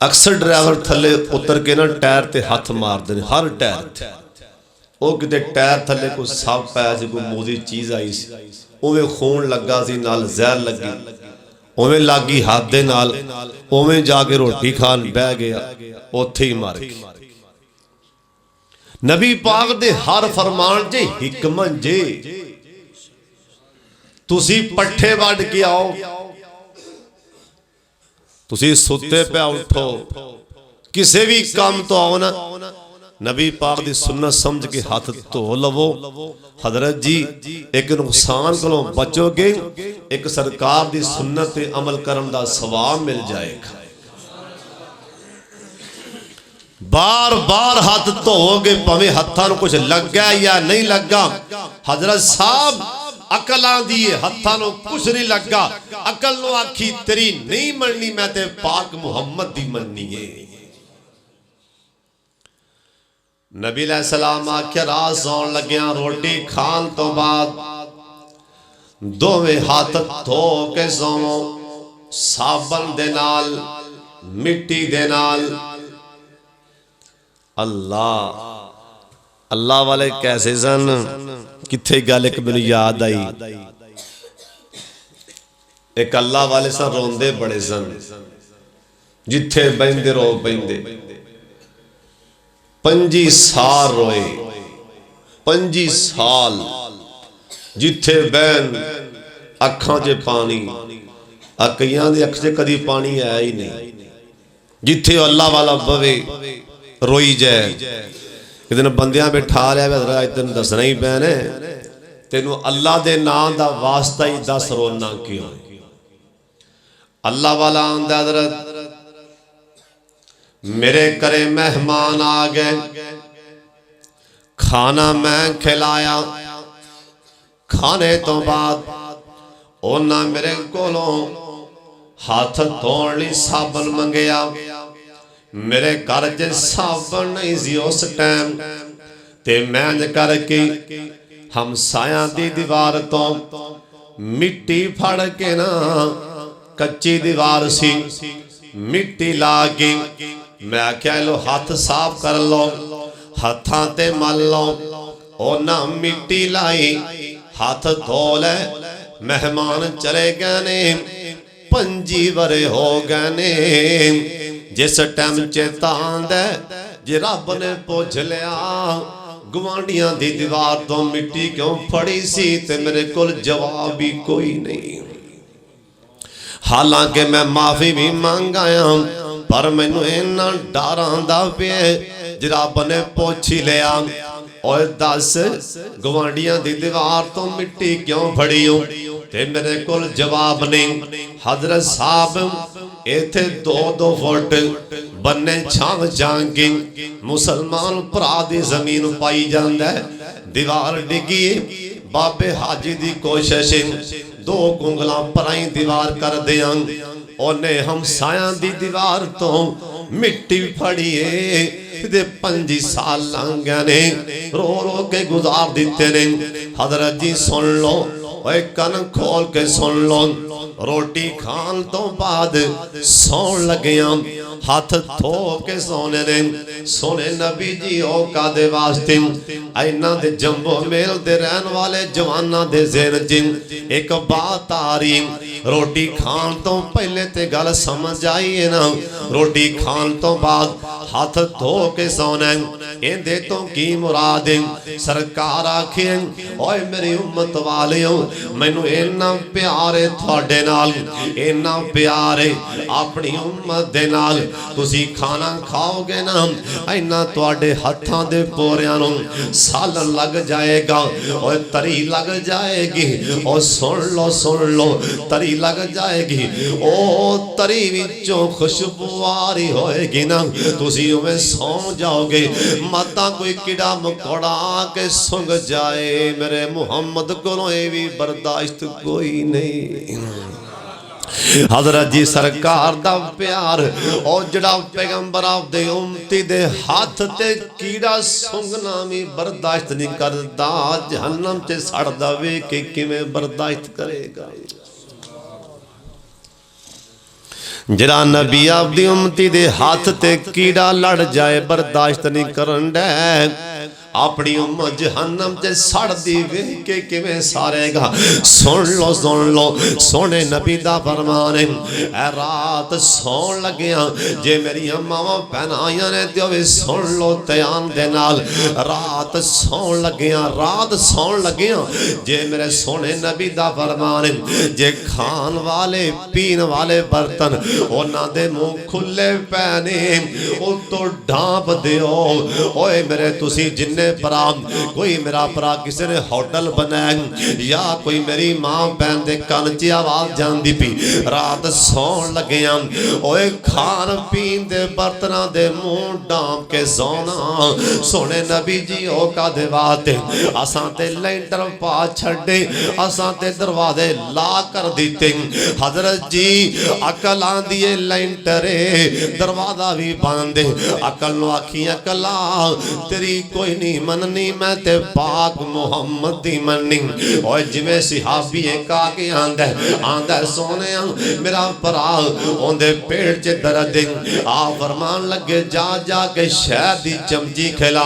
A: अक्सर ड्राइवर थले उतर के ना टायर ते हथ मारते हैं, हर टायर ते। वो किते टायर थले कोई सप आया सी, कोई मोदी चीज़ आई सी, उवें खून लगा सी, नाल जहर लगी, उवें लागी हाथ दे नाल, उवें जाके रोटी खान बह गया, उत्थे ही मर गया। नबी पाक दे हर फरमान जे हिकमत जे। तुसी पट्ठे वड के आओ, तुसी सुते पे उठो, किसी भी काम तो आओ ना, नबी पाक दी सुन्नत समझ के हाथ धो लवो। हजरत जी एक नुकसान को बचोगे, एक सरकार दी सुन्नत ते अमल करन दा सवाब मिल जाएगा। बार बार हाथ धोओगे, भावें हत्थां नूं कुछ लगा या नहीं लगा। हजरत साहब अकल आंदी है, हत्थां नूं कुछ नहीं लगा, अकल नूं आखी तेरी नहीं मननी, मैं ते पाक मुहम्मद दी मननी है। नबी अलैहिस्सलाम आख्या रात सौन लग्या रोटी खान तो बाद दोवें हाथ धो के सोवो, साबन दे नाल, मिट्टी दे नाल। अल्लाह वाले कैसे सन, किथे गल एक मैनू याद आई। एक अल्लाह वाले सन रोंदे बड़े सन, जिथे बहिंदे रो पैंदे। 25 साल रोए, 25 साल जिथे बहन अखां च पानी, कईयां दी अख च कदी पानी आया ही नहीं। जिथे अल्लाह वाला बवे रोई जाए। एक दिन बंदियां बिठा लिया, तेन दसना ही पैना, तेनू अल्लाह दे नाम दा वास्ता ही दस रोना क्यों। अल्लाह वाला आंदा हजरत मेरे घरे मेहमान आ गए, खाना मैं खिलाया, खाने तो बाद उन्हां मेरे कोलों हाथ धोण लई साबन मंगया। मेरे घर च साबन नहीं सी उस टाइम, ते मैं करके हमसाया दी दीवार तो मिट्टी फड़ के ना, कच्ची दीवार सी, मिट्टी ला के मैं आख्या लो हाथ साफ कर लो, हाथां ते मल लो। उन्हां मिट्टी लाई, हाथ धो ले। मेहमान चले गए ने, 25 वरे हो गए ने। जिस टाइम चेता आंदा जे रब ने पुछ लिया गवांडियां दी दीवार तो मिट्टी क्यों फड़ी सी, ते मेरे कोल जवाब भी कोई नहीं। हालांकि मैं माफी भी मांग आया, पर मैनू इन्ना डर आंदा पिया जे रब ने पुछ ही लिया, और दस गवांडियां दी दीवार तो मिट्टी क्यों फड़ी हो, ते मेरे कोल जवाब नहीं। हजरत साहब इथे 2-2 फुट बन्ने छांग जांगे, मुसलमान भरा दी जमीन पाई जांदा है। दीवार डिगी, बाबे हाजी दी कोशिश 2 कुंगलां पराई दीवार कर दियां। उन्हें हमसायां दी दीवार तो मिट्टी फड़ी है, 25 साल लंघ गए ने, रो रो के गुजार दिते ने। हजरत जी सुन लो, कन खोल के सुन लो। रोटी खान तो बाद सौन लगिया, हथ धो के सोने ने सोने नबी जी ओ कादे वास्ते इन्हां दे जंबो मेल दे रहन वाले जवानां दे ज़हन च एक बात आ रही रोटी खान तो पहले ते गल समझ आई है ना रोटी खान तो बाद हाथ धो के सोना इहदे तो की मुराद है सरकार आखे ओए मेरी उम्मत वालियो मैनू इन्ना प्यार है तुहाडे नाल इन्ना प्यार है अपनी उम्मत दे नाल तुसी खाना खाओगे ना इन्ना तुहाडे हत्थां दे पोरियां नूं सालन लग जाएगा और तरी लग जाएगी और सुन लो तरी लग जाएगी ओ तरी विचों खुशबू आ रही होएगी ना तुसी उवें सौ जाओगे मता कोई कीड़ा मकोड़ा आके सुंघ जाए मेरे मुहम्मद कोलों ये भी बर्दाश्त कोई नहीं। हजरत जी सरकार दा प्यार और जड़ा पैगंबर दे उम्मती दे हाथ ते कीड़ा सुंघना भी बर्दाश्त नहीं करदा जहन्नम च सड़दा वे के किवें बर्दाश्त करेगा। जरा नबी आपदी उम्मती दे हाथ ते कीड़ा लड़ जाए बर्दाश्त नहीं करन दे अपनी उम्मत जहन्नम च सड़दी वेख के किवें सारेगा। सुन लो सोने नबी दा फरमान है ए रात सौन लगिया जे मेरी मावां भैन आईयां ने ते सुन लो ध्यान दे नाल रात सौन लगिया जे मेरे सोने नबी दा फरमान है जे खान वाले पीन वाले बर्तन उन्हां दे मुंह खुले पैने उतो ढांप दिओ ओए मेरे तुसी जिन्ने भरा कोई मेरा भरा किसी ने होटल बनाया या कोई मेरी मां बहन दे कान च आवाज जांदी पी रात सौन लगे ओए खान पीन दे बर्तना दे मुंह डांप के सोना सोने नबी जी ओ कादे वास्ते असां ते लेंटर पा छड़े असां ते दरवाजे ला कर दिते हजरत जी अकल आंदी है लेंटरे दरवाजा भी बंद अकल नु आखी अकला तेरी कोई नहीं मननी मैं ते पाक मुहम्मद दी मननी और जिवें सहाबी का के आंदा सोने मेरा भरा ओंदे पेट च दर्द आ फरमान लगे जा के शहद दी चमची खिला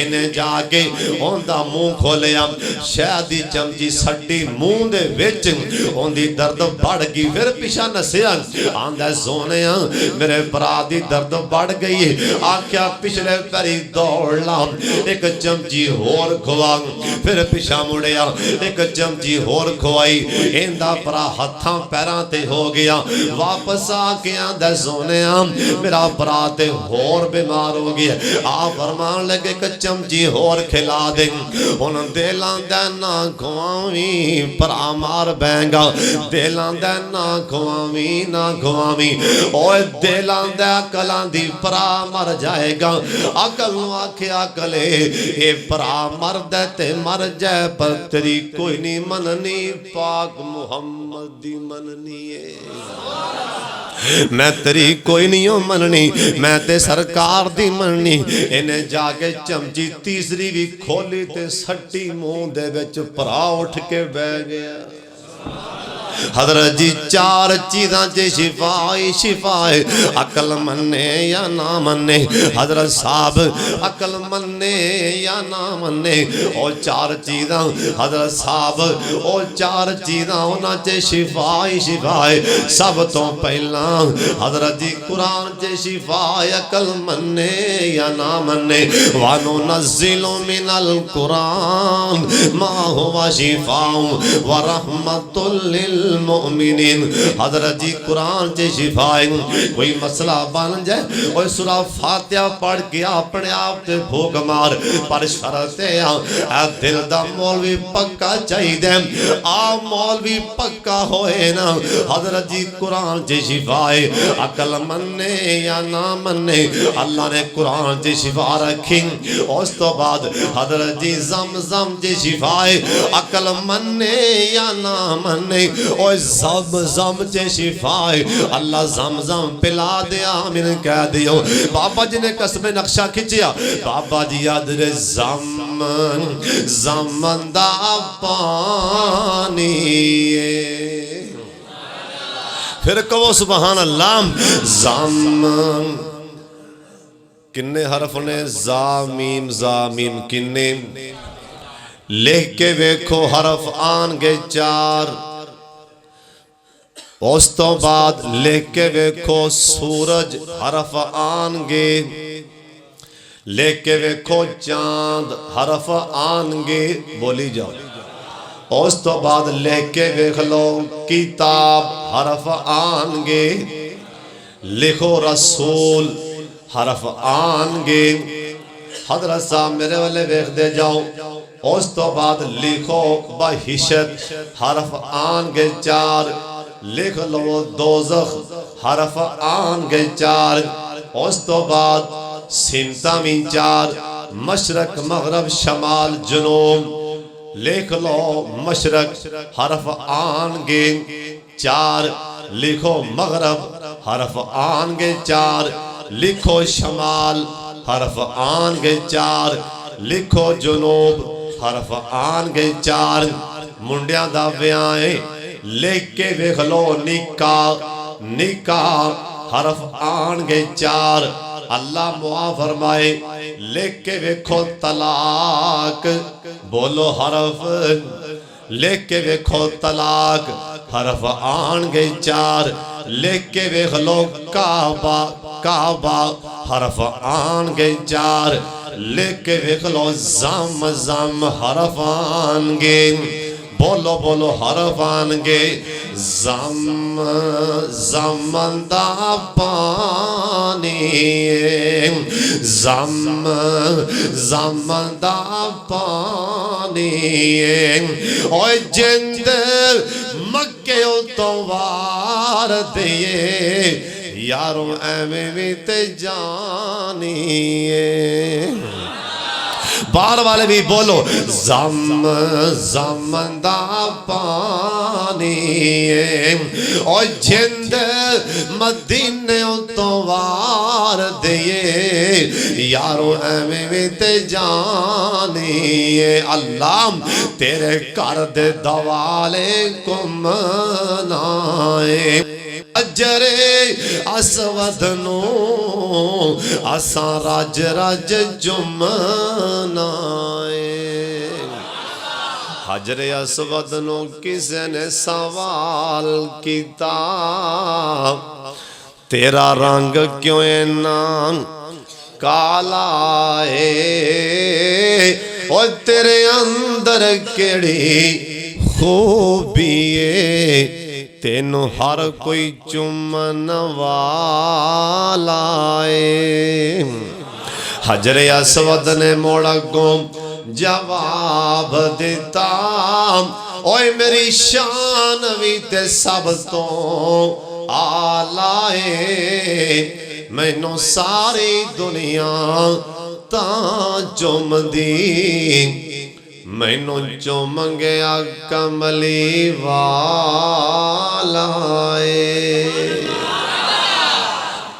A: इन्हें जाके ओंदा मुंह खोलिया शहद दी चमची सट्टी मुंह दे विच ओंदी दर्द बढ़ गई फिर पिछा नसिया आंदा सोने मेरे भरा दी दर्द बढ़ गई आख्या पिछले पैरी दौड़ ला एक चमची होर खुआ फिर पिछा मुड़िया एक चमची होर खुआई इंदा भरा हत्थां पैरां ते हो गया वापस आके आंदा सोने मेरा भरा ते होर बीमार हो गया आ फरमान लगे एक चमची होर खिला दे हुण दिलां दा ना खुआवी भरा मार बैंगा दिलां दा ना खुआवी ओए दिलां दा अकलां दी भरा मर जाएगा अकल नूं आखिया कले ए भरा मरद ते मर जाए पर तेरी कोई नहीं मननी पाक मुहम्मद दी मननी है मैं तेरी कोई नहीं मननी मैं ते सरकार दी मननी इन्हें जाके चमची तीसरी भी खोली ते सट्टी मुंह दे विच भरा उठ के बह गया। हजरत जी चार चीज़ां च शिफाए अकल मन्ने या ना मन्ने हजरत साहब अकल मन्ने या ना मन्ने और चार चीज़ां हजरत साहब और चार चीज़ां उन्हां च शिफाए सब तो पहला हजरत जी कुरान च शिफाए अकल मन्ने या ना मन्ने वानो नज़िलो मिनल कुरान मा हुवा शिफाउ व रहमतुल लिल मोमिनीन हजरत जी कुरान च शिफाए कोई मसला बन जाए और सूरा फातिहा पढ़ के अपने आप ते भोग मार पर शर्त है दिल दा मौलवी पक्का चाहिए आ मौलवी पक्का होए ना हजरत जी कुरान च शिफाए अकल मन्ने या ना मन्ने अल्लाह ने कुरान च शिफा रखी उस तो बाद हजरत जी ज़मज़म च शिफाए अकल मन्ने या ना मन्ने और ज़मज़म च शिफाए अल्लाह ज़मज़म पिला दे आमीन कह दियो। बाबा जी ने कसमे नक्शा खिंचिया बाबा जी याद रे ज़मन दा पानी फिर कहो सुभान अल्लाह। ज़म किन्ने हरफ ने? जा मीम किन्ने? लिख के वेखो हरफ आनगे 4। उस तो बाद लिख के वेखो सूरज हरफ आनगे। लिख के वेखो चांद हरफ आनगे। बोली जाओ। उस तो बाद लिख के वेख लो किताब हरफ आनगे। लिखो रसूल हरफ आनगे। हजरत साहब मेरे वाले वेख दे जाओ। उस तो बाद लिखो बहिशत हरफ आनगे 4। लिख लो दोज़ख हरफ आनगे 4। उस तो बाद सिमतामी 4। मशरक मगरब शमाल जुनूब। लिख लो मशरक हरफ आनगे 4। लिखो मगरब हरफ आनगे 4। लिखो शमाल हरफ आनगे 4। लिखो जुनूब हरफ आनगे 4। मुंडिया दा ब्याह है लिख के वेख लो निका। निका हरफ आनगे 4। अल्लाह मुआ फरमाए लिख के वेखो तलाक। बोलो हरफ। लिख के वेखो तलाक हरफ आनगे 4। लिख के वेख लो काबा। काबा हरफ आनगे 4। लिख के वेख लो जम हरफ आनगे। बोलो बोलो हरफ आनगे। जमंदा पानी। जमंदा पानी। ओए जिंद मक्के तो वार दिए यारों एवें भी ते जानिए। बाहर वाले भी बोलो जमंदा पानी। और जिंद मदीने तो वार दिए यारों एवें भी ते जानिए। अल्लाह तेरे घर दे दवाले कुम नाए। अजरे असवद नो असा राज राज जुमनाए। हजरे असवद नो किसे ने सवाल किता तेरा रंग क्यों इन्ना काला है। और तेरे अंदर केड़ी खूबी है तेनू हर कोई चुमन वाला है। हजरे असवद ने मोड़ा गो जवाब दिता ओए मेरी शान भी ते सब तो आला है। मैनू सारी दुनिया ता चुमदी मैनू चुम गया कमली वाला।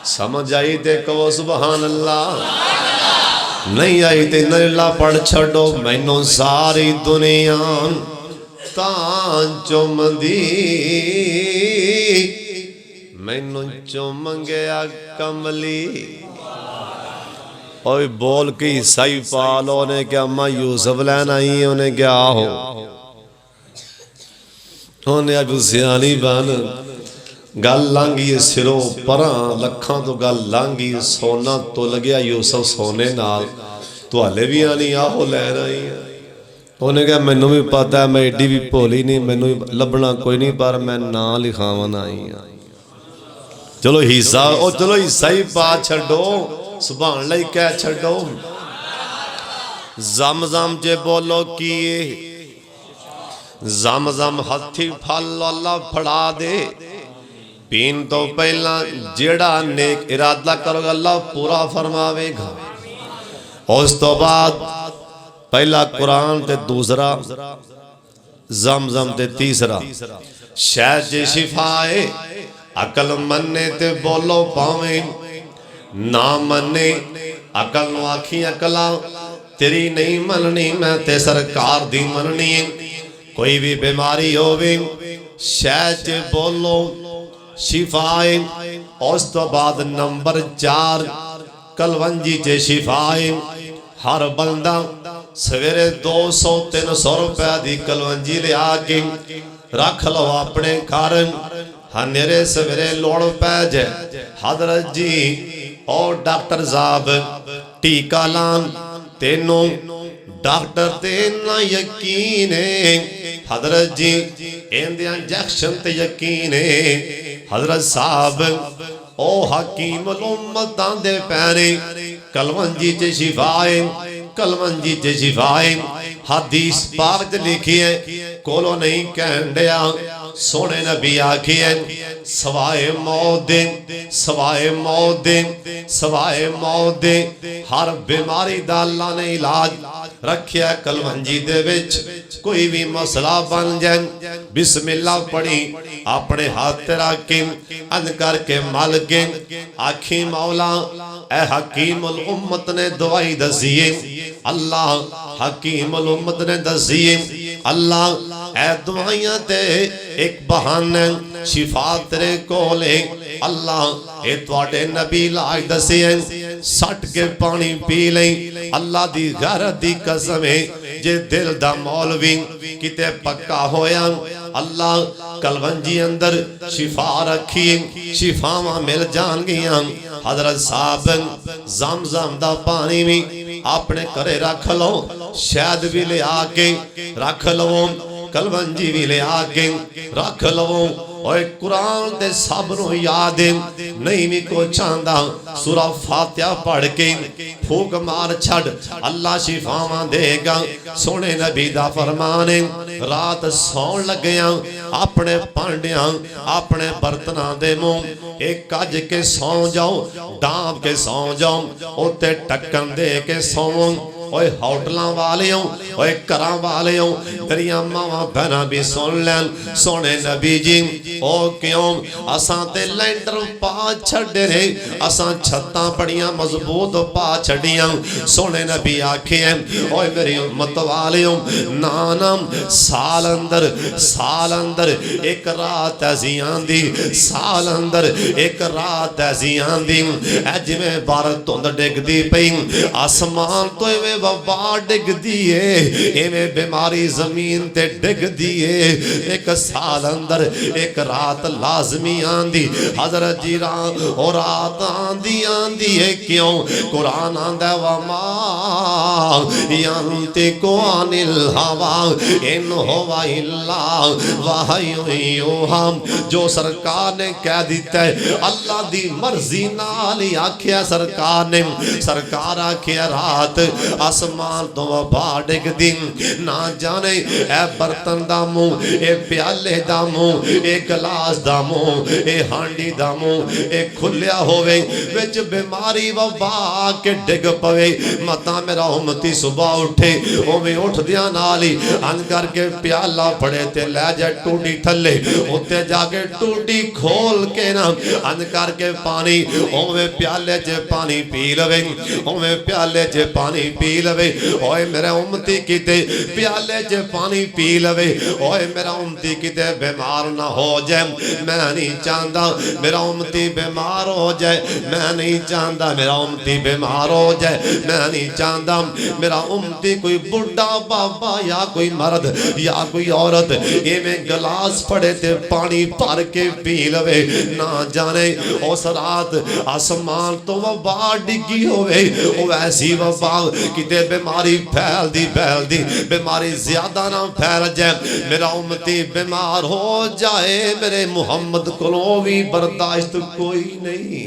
A: समझ आई ते कहो सुभान अल्लाह। नहीं आई ते नल्ला पढ़ छड़ो। मैनू सारी दुनिया ता चुमदी मैनू चुम गया कमली। और बोल के ईसाई पाल उन्हें क्या अम्मा यूसुफ लैन आई। उन्हें क्या हो उन्हें अभी सियानी बन गल लांगी सिरों परा लखां तो गल लांगी। सोना तो लग्या यूसुफ सोने नाल तो हाले भी आनी आहो लैन आई। उन्हें क्या मैनू भी पता है मैं एडी भी भोली नहीं मैनू लभना कोई नहीं पर मैं ना लिखावन आई। चलो हिस्सा ओ चलो हिस्सा ही पा छो सुभान अल्लाह कह छो। जम जम जे बोलो किए जम जम हथी फल अल्लाह फड़ा दे। पीन तो पहला जेड़ा नेक इरादा करोगे अल्लाह पूरा फरमावेगा। उस तो बाद पहला कुरान ते दूसरा जम जम ते तीसरा शायद जे शिफाए अकल मन्ने ते बोलो पावे ना मन्ने अकल नु आखी अकला तेरी नहीं मननी मैं ते सरकार दी मननी। कोई भी बीमारी होवे शायद जे बोलो शिफाए। उस तो बाद नंबर 4 कलवंजी च शिफाए। हर बंदा सवेरे 200-300 रुपए की कलवंजी ले आके रख लो अपने घर। हनेरे सवेरे लोड़ पै जाए हजरत जी और डॉक्टर साहब टीका लान तेनों डॉक्टर ते ना यकीन है हजरत जी इंदिया इंजेक्शन ते यकीन है हजरत साहब ओ हकीम उम्मत दे पैने कलवंजी च शिफाए। कलवंजी च शिफाए हदीस पाक च लिखी है कोलो नहीं कहन दिया सोने नबी आखी है सवाए मौत दे सवाए मौत दे सवाए मौत दे हर बीमारी दा अल्लाह ने इलाज रखिया कलवंजी दे विच। कोई भी मसला बन जाए बिस्मिल्लाह पढ़ी अपने हाथ ते रख के अन करके मल के आखी मौला ए हकीम उल उम्मत ने दवाई दसी है अल्लाह हकीम उल उम्मत ने दसी है अल्लाह ए दवाइयां ते एक बहाना शिफा तेरे कोले अल्लाह ए तुहाडे नबी इलाज दसे सट के पानी पी ले अल्लाह दी गैरत दी कसम है जे दिल दा मौलवी किते पक्का होया अल्लाह कलवंजी अंदर शिफा रखी शिफावां मिल जाणगियां। हजरत साहब ज़म-ज़म दा पानी भी अपने घरे रख लो शहद भी ले आके रख लो कलवंजी भी ले आके रख लो। ओए कुरान दे सब नु याद नहीं भी को चाहता सूरा फातिहा पढ़ के फूक मार छड़ अल्लाह शिफावां देगा। सोने नबी दा फरमान है रात सौन लग्या अपने भांडियां अपने बर्तनां दे मुंह एक कज के सौ जाओ डांब के सौ जाओ उत्ते टक्कन दे के सौं। ओए होटलों वाले ओए घरां वाले मेरिया मावां बहना भी सुन लैन सोने नबी जी ओ क्यों असां ते लैंटर पा छड़े ने असां छत्तां बड़ियां मजबूत पा छड़ियां। सोने नबी आखे ओए मेरी उम्मत वाले ना ना साल अंदर एक रात ऐसी आंदी साल अंदर एक रात ऐसी आंदी जिवें बार धुंद डिगदी पई आसमान तो इवें वबा डिगदी है इवें बीमारी जमीन ते डिगदी है। एक साल अंदर एक रात लाजमी आंदी हजरत जी रात आंदी है क्यों कुरान आंदा वमा यंतिकु अनिल हवा इन हुवा इल्ला वहयुहा। जो सरकार ने कह दिता है अल्लाह दी मर्जी नाल ही आखिया सरकार ने सरकार आखिया रात आसमान तो वबा डिगदी ना जाने ए बर्तन दा मुंह ए प्याले दा मुंह ए गिलास दा मुंह ए हांडी दा मुंह ए खुलिया होवे विच बीमारी वबा के डिग पवे मता मेरा उम्मती सुबह उठे ओवे उठदियां नाल ही अन करके प्याला फड़े ते ले जा टूटी थले उत्ते जाके टूटी खोल के ना अन करके पानी ओवे प्याले च पानी पी लवे ओवे प्याले च पानी पी लवे। ओए मेरा उम्मती किते प्याले च पानी पी लवे ओए मेरा उम्मती किते बीमार ना हो जाए मैं नहीं चाहता मेरा उम्मती बीमार हो जाए मैं नहीं चाहता मेरा उम्मती बीमार हो जाए मैं नहीं चाहता मेरा उम्मती कोई बुढ़ा बाबा या कोई मर्द या कोई औरत इवें गिलास फड़े ते पानी भर के पी लवे ना जाने उस रात आसमान तो वबा डिगी होवे ओ ऐसी वबा किते बीमारी फैलदी बीमारी ज्यादा ना फैल जाए मेरा उम्मती बीमार हो जाए मेरे मुहम्मद कोलों भी बर्दाश्त कोई नहीं।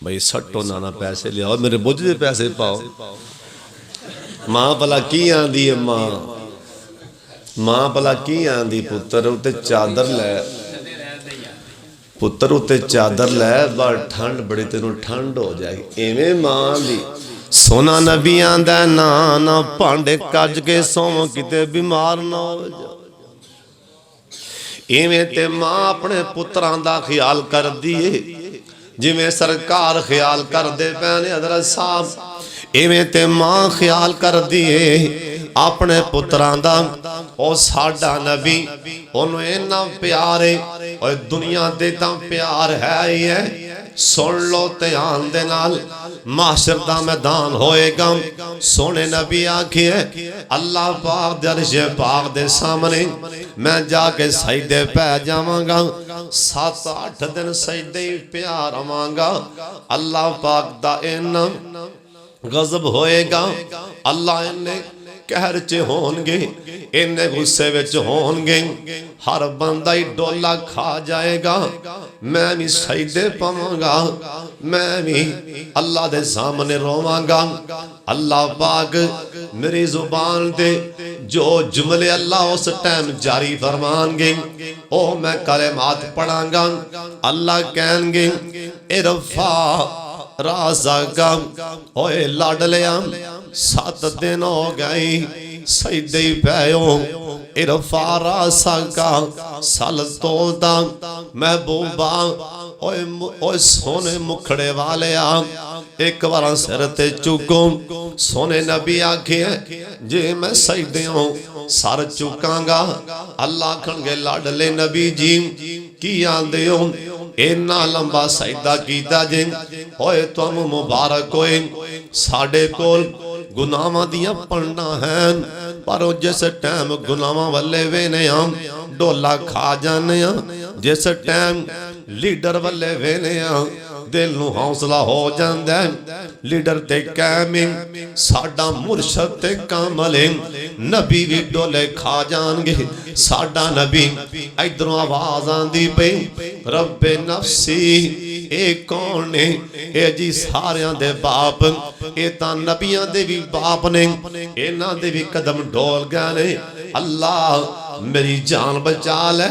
A: भाई सट्टो नाना पैसे लियाओ मेरे बुझ दे पैसे पाओ। मां भला की आंदी है मां भला की आंदी पुत्र उत्ते चादर लै पुत्र उत्ते चादर लै बार ठंड बड़ी तेनों ठंड हो जाएगी इवें मां दी। सोना नबी आंदा ना ना भांडे कज के सोवो किते बीमार ना हो जाओ। इवें ते मां अपने पुत्रां दा ख्याल कर दिए जिवें सरकार ख्याल कर दे पैने हजरत साहब इवें ते मां ख्याल कर दिए अपने पुत्रां दा ओ साडा नबी ओनू इन्ना प्यार है और दुनिया दे तां प्यार है ही है। सुन लो ध्यान दे नाल माशर दा मैदान होएगा। सोने नबी आखिए अल्लाह पाक दे अर्श पाक दे सामने मैं जाके सजदे पै जावांगा, 7-8 दिन सजदे पिया रवांगा। अल्लाह पाक दा इन्ना गजब होएगा, अल्लाह इन्ने कहर च होणगे, इन्ने गुस्से विच होणगे, हर बंदा ही डोला खा जाएगा। मैं भी सजदे पवांगा, मैं भी अल्लाह दे सामने रोवांगा। अल्लाह पाक मेरी जुबान दे जो जुमले अल्लाह उस टाइम जारी फरमानगे ओ मैं कलेमात पढ़ांगा। अल्लाह कहणगे इरफा राज़ा ओए लाडलिया 7 दिन हो गए सजदे पैओ। इरफा राज़ा सल तोलदा महबूबा ओए सोने मुखड़े वाले एक बार सिर ते चुको। सोने नबी आखे जे मैं सजदे सर चुकांगा। अल्लाह आखणगे लाडले नबी जी की आंदे हो, इन्ना लंबा सजदा कीता जे होए तुहानू मुबारक होए। साडे कोल गुनाहां दियां पलना हैं, पर जिस टाइम गुनाहां वल्ले वेने डोला खा जाने, जिस टाइम लीडर वल्ले वेने दिल नू हौसला हो जांदा है। लीडर ते कायम साडा मुर्शद ते कामल नबी भी डोले खा जाणगे। साडा नबी इधरों आवाज आंदी पई रब्बे नफसी ए कौन ने? ए जी सारियां दे बाप, ए तां नबियां दे भी बाप ने, इन्हां दे भी कदम डोल गए ने। अल्लाह मेरी जान बचा ले।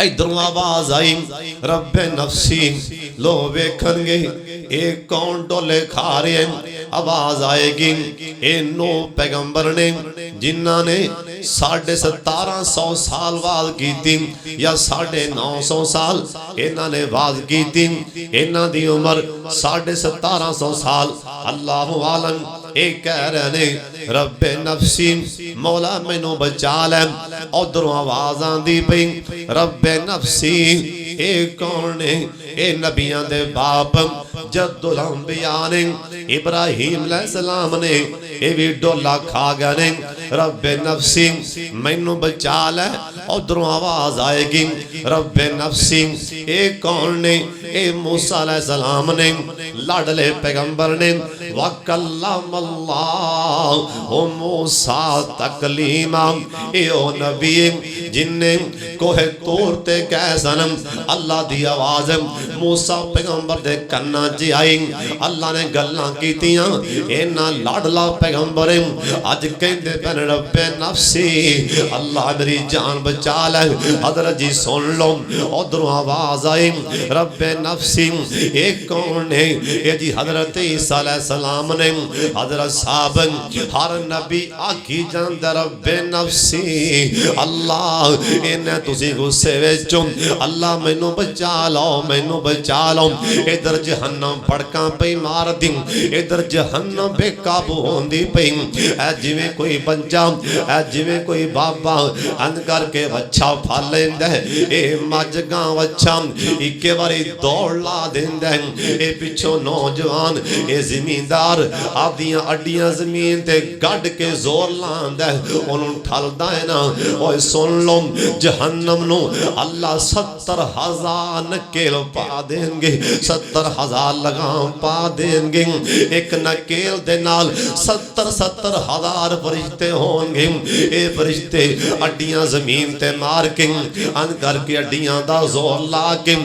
A: इधरों आवाज आई रब्बे नफसी, लो वेखणगे ए कौन डोले खा रहे हैं। आवाज आएगी ए नो पैगंबर ने जिन्हां ने 1750 साल वाज की या 950 साल इन्हां ने वाज की। इन्हां दी उम्र 1750 साल। अल्लाह आलम ए कह रहे ने रब्बे नफसी मौला मैनू बचा ले। उधरों आवाज आंदी पई रब्बे नफसी ए कौन ने? ए नबियां दे बाप जद्दुल अंबिया ने इब्राहिम अलैहिस्सलाम ने ए भी डोला खा गए ने। रब्बे नफसी मैनू बचा ले। उधरों आवाज आएगी रब्बे नफसी ए कौन ने? ए मूसा अलैहिस्सलाम ने लाडले पैगंबर ने वकल्लम अल्लाह ओ मूसा तकलीमा। ए ओ नबी जिन्ने कोहे तौर ते कह सनम अल्लाह दी आवाज मूसा पैगंबर दे कन्ना च आई। अल्लाह ने गल्लां कीतियां इन्ना लाडला पैगंबर अज कहंदे पैन रब्बे नफसी अल्लाह मेरी जान बचा ले। हजरत जी सुन लो उधरों आवाज आई रब्बे नफसी ए कौन ने? ए जी हजरत ईसा अलैहिस्सलाम ने। हजरत साहब हर नबी आखी जांदा रब्बे नफसी अल्लाह इन्हें तुसी गुस्से विचों अल्लाह मैनू बचा लो, मैनू बचा लो। इधर जहन्नम फड़कां पई मार दी, इधर जहन्नम बेकाबू होंदी पई। ऐ जिवें कोई बच्चा ऐ जिवें कोई बाबा अंध करके वच्छा फल लैंदा है। ए मज गां वच्छा इक्के बारी दौड़ ला देंदा है। ए पिछों नौजवान ए जमींदार आपदियां अड्डियां जमीन ते गड्ड के जोर लांदा है, ओनू ठलदा है ना। ओए सुन लो जहन्नम नू अल्लाह 70,000 नकेल पा देंगे, 70,000 लगाम पा देंगे। एक नकेल दे नाल 70,000 फरिश्ते होंगे। ये फरिश्ते अड्डियां जमीन ते मार के अन करके अड्डियां दा जोर ला के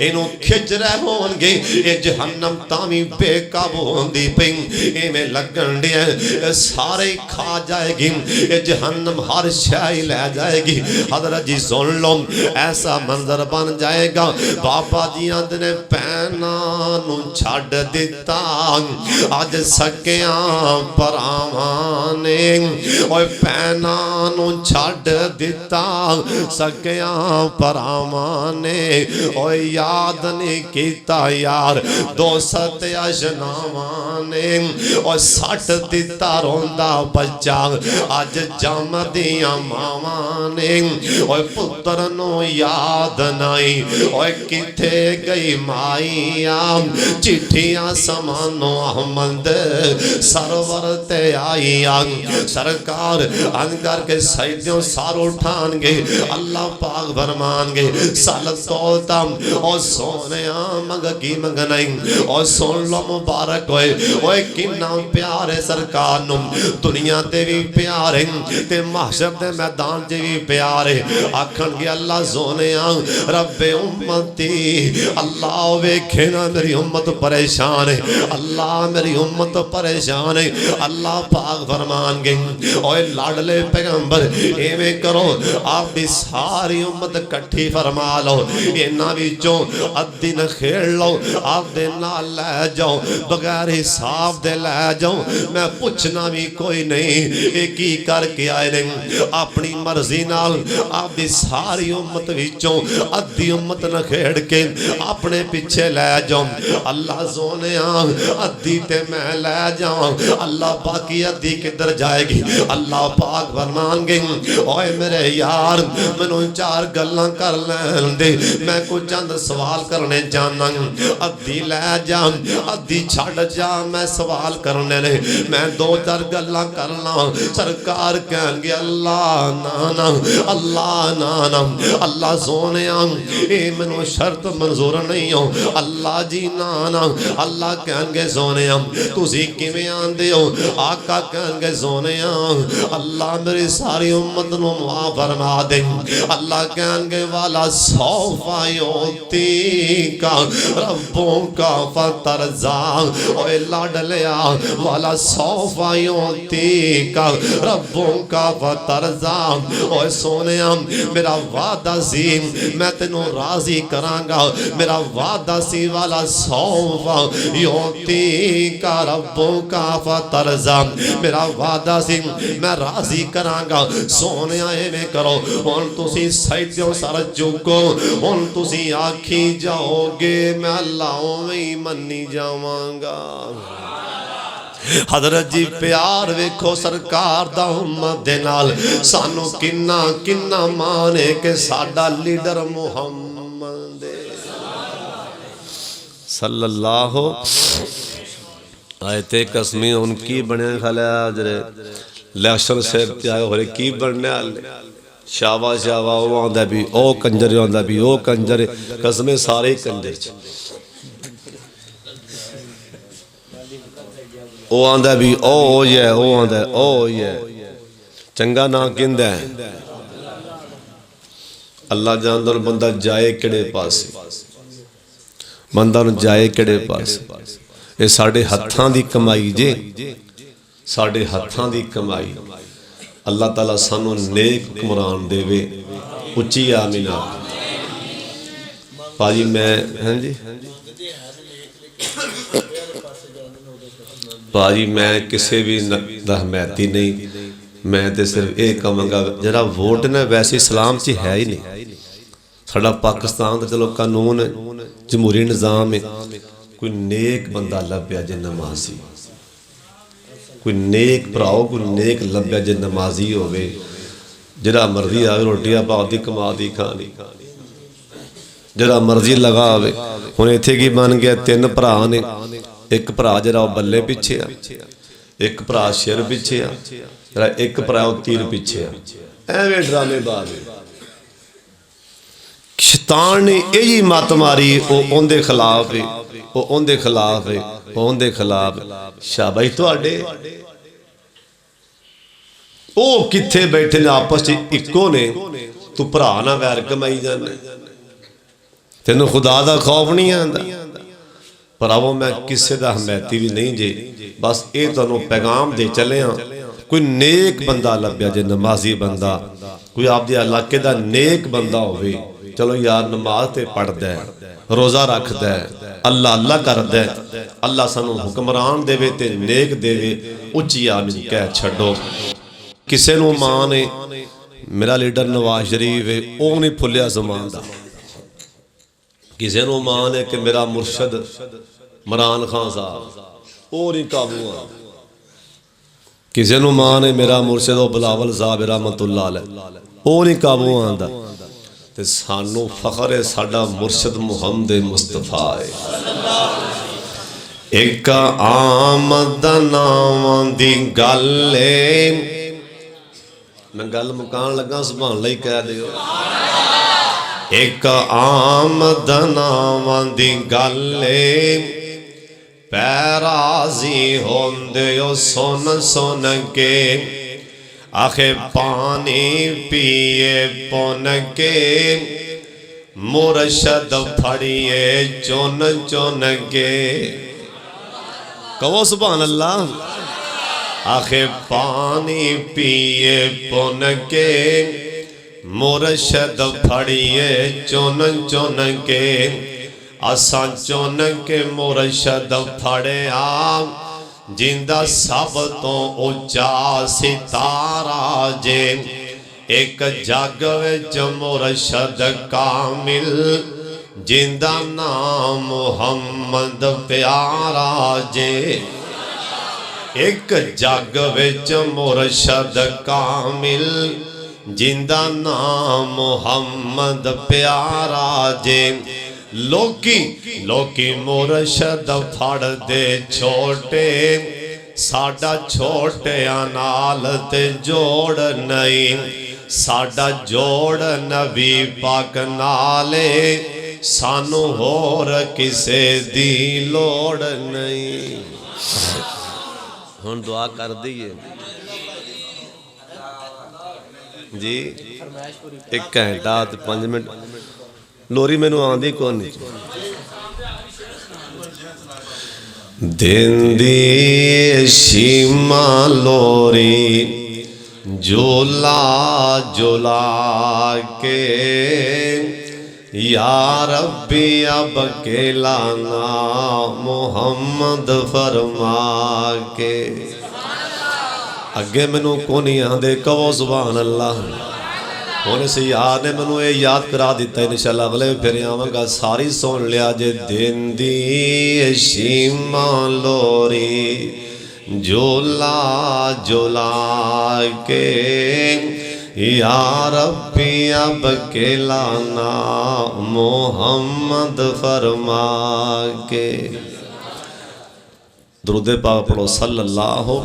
A: इनू खिच रहे होंगे। ये जहन्नम तावी बेकाबू होंदी पई इवें लगन दिया सारे खा जाएगी। ये जहन्नम हर शय लै जाएगी। हजरत जी सुन लो ऐसा मंजर बन जाएगा। बाबा जी आंदे ने भैणां नूं छड्ड दिता अज सकियां भरावां ने, ओए भैणां नूं छड्ड दिता सकियां भरावां ने, ओए याद नहीं कीता यार दोस्त अजनावां ने, ओए सट दिता रोंदा बच्चा अज जमदियां मावां ने, ओए पुत्र नूं याद नहीं ओए किथे गई माईया, चिट्ठियां समानो अहमद सरवर ते आईया। सरकार अन करके सैदियों सार उठानगे अल्लाह पाक फरमानगे सल तोलता और सोने मंग की मंगना और सुन लो मुबारक होए ओए किन्ना प्यारे सरकार नूं दुनिया ते भी प्यारे ते महशर दे मैदान च भी प्यारे। आखणगे अल्लाह सोने रब्बे उम्मती अल्लाह वेखे ना मेरी उम्मत परेशान है, अल्लाह मेरी उम्मत परेशान है। अल्लाह पाक फरमानगे ओए लाडले पैगंबर एवें करो आपकी सारी उम्मत इकट्ठी फरमा लो, इन्हां विचों अद्धी न खेड़ लो आपदे नाल लै जाओ, बगैर हिसाब दे लै जाओ, मैं पुछना भी कोई नहीं ये की करके आए ने। अपनी मर्जी नाल आपदी सारी उम्मत विचों अद्धी उम्मत न खेड़ के अपने पिछे लै जाओ। अल्लाह सोने अद्धी ते मैं लै जावां, अल्लाह बाकी अद्धी किधर जाएगी। अल्लाह पाक फरमानगे ओए मेरे यार मैनू चार गल्लां कर लैन दे, मैं कुछ चंद सवाल करने जाना, अद्धी लै जा अद्धी छड़ जा, मैं सवाल करने ने, मैं दो चार गल्लां करना। सरकार कहणगे अल्लाह ना ना अल्लाह ना ना, अल्लाह सोने ये मैनू शर्त मंजूर नहीं हो, अल्लाह जी ना ना। अल्लाह कहणगे सोने तुसीं किवें आंदे हो, आका कहणगे सोने अल्लाह मेरी सारी उम्मत नूं माफ फरमा दे। अल्लाह कहणगे वाला सौफा युती का रब्बों का फतरजा, ओए लाडलिया वाला सौफा युती का रब्बों का फतरजा। ओए सोने मेरा वादा सी मैं तेनू राजी करांगा, मेरा वादा सी वाला सौफा युती का रब्बों का फतरजा, मेरा वादा सी मैं राजी करांगा। सोने एवें करो हुण तुसीं सैदियों सर चुको, हुण तुसीं आखी जाओगे मैं अल्लाह उवें ही मन्नी जावांगा। हजरत जी प्यार वेखो सरकार दा उम्मत दे नाल सानू किन्ना किन्ना मान है कि साडा लीडर मुहम्मद सल्लल्लाहु आयते कसमी उनकी बने खाला जरे इलेक्शन से आए हो रहे की बनने वाले शावा शावा वो आंदा भी ओ कंजर आंदा भी ओ कंजर कसमें सारे कंजर ओ आंदा भी ओ ये ओ आंदा ओ ये चंगा ना किंदा है अल्लाह जानदा बंदा जाए किहड़े पासे बंदा जाए किहड़े पासे ये साडे हत्थां दी कमाई जे साडे हत्थां दी कमाई अल्लाह ताला सानू नेक हुक्मरान देवे उच्ची आमीन भाजी मैं हैं जी भाजी मैं किसी भी हमायती नहीं मैं तो सिर्फ ये कहांगा जरा वोट ने वैसे इस्लाम च है ही नहीं साडा पाकिस्तान तो चलो कानून जमहूरी निज़ाम है कोई नेक बंदा लभ्या जे नमाजी कोई नेक भराओ कोई नेक लभ्या जे नमाजी होवे जरा मर्जी आवे रोटियां भाव दी कमा दी खानी जरा मर्जी लगा आवे हुण इत्थे की बन गया तीन भरा ने एक भरा जरा बल्ले पिछे आ एक भरा सिर पिछे आ जरा एक भरा तीर पिछे आ एवें ड्रामेबाज शैतान ने यही मत मारी वो उनके खिलाफ है वो उनके खिलाफ है वो उनके खिलाफ शाबाश तुहाडे ओ किथे बैठे ने आपस च इक्को ने तू भरा ना वैर कमाई जाना तेनों खुदा दा खौफ नहीं आंदा पर आवो मैं किसी दा हमायती भी नहीं जे बस ये तुहानू पैगाम दे चले कोई नेक बंदा लभ्या जे नमाजी बंदा कोई आपदे इलाके दा नेक बंदा होवे चलो यार नमाज ते पढ़दा है, रोज़ा रखदा है, अल्लाह अल्लाह करदा है, अल्लाह सानू हुक्मरान देवे ते नेक देवे, उच्ची आमीन कह छड्डो। किसे नू मां ने मेरा लीडर नवाज शरीफ है वो नहीं भुलिया ज़मान दा, किसे नू मां ने कि मेरा मुर्शद इमरान खान साहब वो नहीं काबू आ, किसे नू मां ने मेरा मुर्शद बिलावल साहब रहमतुल्लाह अलैह वो नहीं काबू आंदा। ते सानू फखर है साडा मुर्शद मुहम्मद मुस्तफा है। एक आमद नावां दी गल है, मैं गल मुकान लगा सुभान अल्लाह ही कह दियो। एक आमद नावां दी गल है, पैराजी होंदे ओ सुन सुन के, आखे पानी पिए पुन के, मुर्शद फड़िए चुन चुन के। कहो सुभान अल्लाह। आखे पानी पिए पुन के, मुर्शद फड़िए चुन चुन के, असां चुन के मुर्शद फड़िया, जिंदा सब तो उच्चा सितारा जे, एक जग विच मुर्शद कामिल, जिंदा नाम मुहम्मद प्यारा जे। एक जग विच मुर्शद कामिल, जिंदा नाम मुहम्मद प्यारा जे। लोकी लोकी मुर्शद फड़ दे छोटे, साडा छोटिया नाल ते जोड़ नहीं, साडा जोड़ नबी पाक नाले, सानू होर किसे दी लोड़ नहीं। हुण दुआ कर दईए जी, 1 घंटा ते 5 मिनट लोरी मैनू आंदी कौन नहीं। देंदी शीमा लोरी झूला झूला के, या रब्बी अब केलाना मुहम्मद फरमा के। अगे मैनू को नहीं आंदे, कहो सुभान अल्लाह। हुण इस यार ने मैनू ये याद करा दिता, इंशाअल्लाह अगले फिर आवांगा, सारी सुन लिया जे। देंदी शीमा लोरी झूला झूला के, या रब्बी अब केलाना मुहम्मद फरमा के। दुरूद पाक पढ़ो सल्लल्लाहु।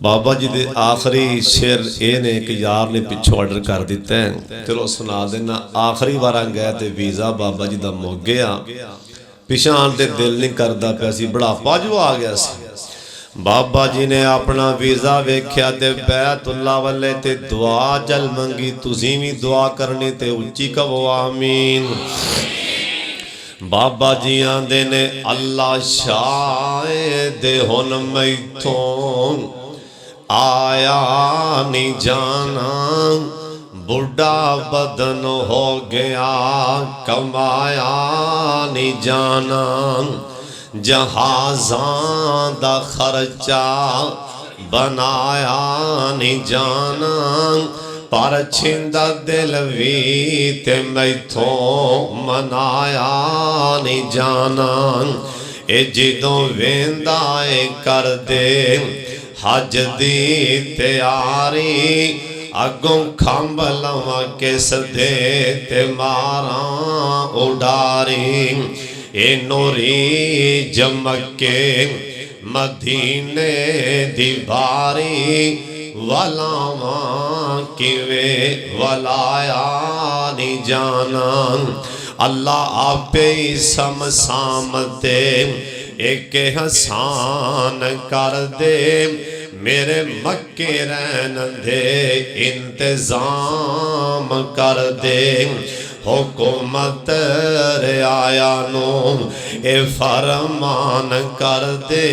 A: बाबा जी दे आखिरी शेर ये ने एक यार ने पिछों ऑर्डर कर दिता है, चलो सुना देना। आखिरी बार गए तो वीज़ा बाबा जी का मुक गया, पिछा आन ते दिल नहीं करता पिया सी, बुढ़ापा जो आ गया सी। बाबा जी ने अपना वीज़ा वेख्या ते बैतुल्ला वाले ते दुआ जल मंगी, तुसीं भी दुआ करनी ते उच्ची कहो आमीन। बाबा जी आंदे ने अल्लाह शायद हुन मैथों आया नहीं जाना, बुढ़ा बदन हो गया कमाया नहीं जाना, जहाज़ां दा खर्चा बनाया नहीं जाना, पर छिंदा दिल भी ते मैथों मनाया नहीं जाना। ए जिदों वेंदा ए कर दे हज दी तैयारी, अगों खंभ लवा किस दे ते मारा उडारी। ए नूरी जमके मदीने दी बारी, वलावा किवे वलाया नहीं जाना। अल्लाह आपे ही समसामते एक हसान कर दे, मेरे मक्के रहन दे इंतजाम कर दे। हुकूमत आया नो ए फरमान कर दे,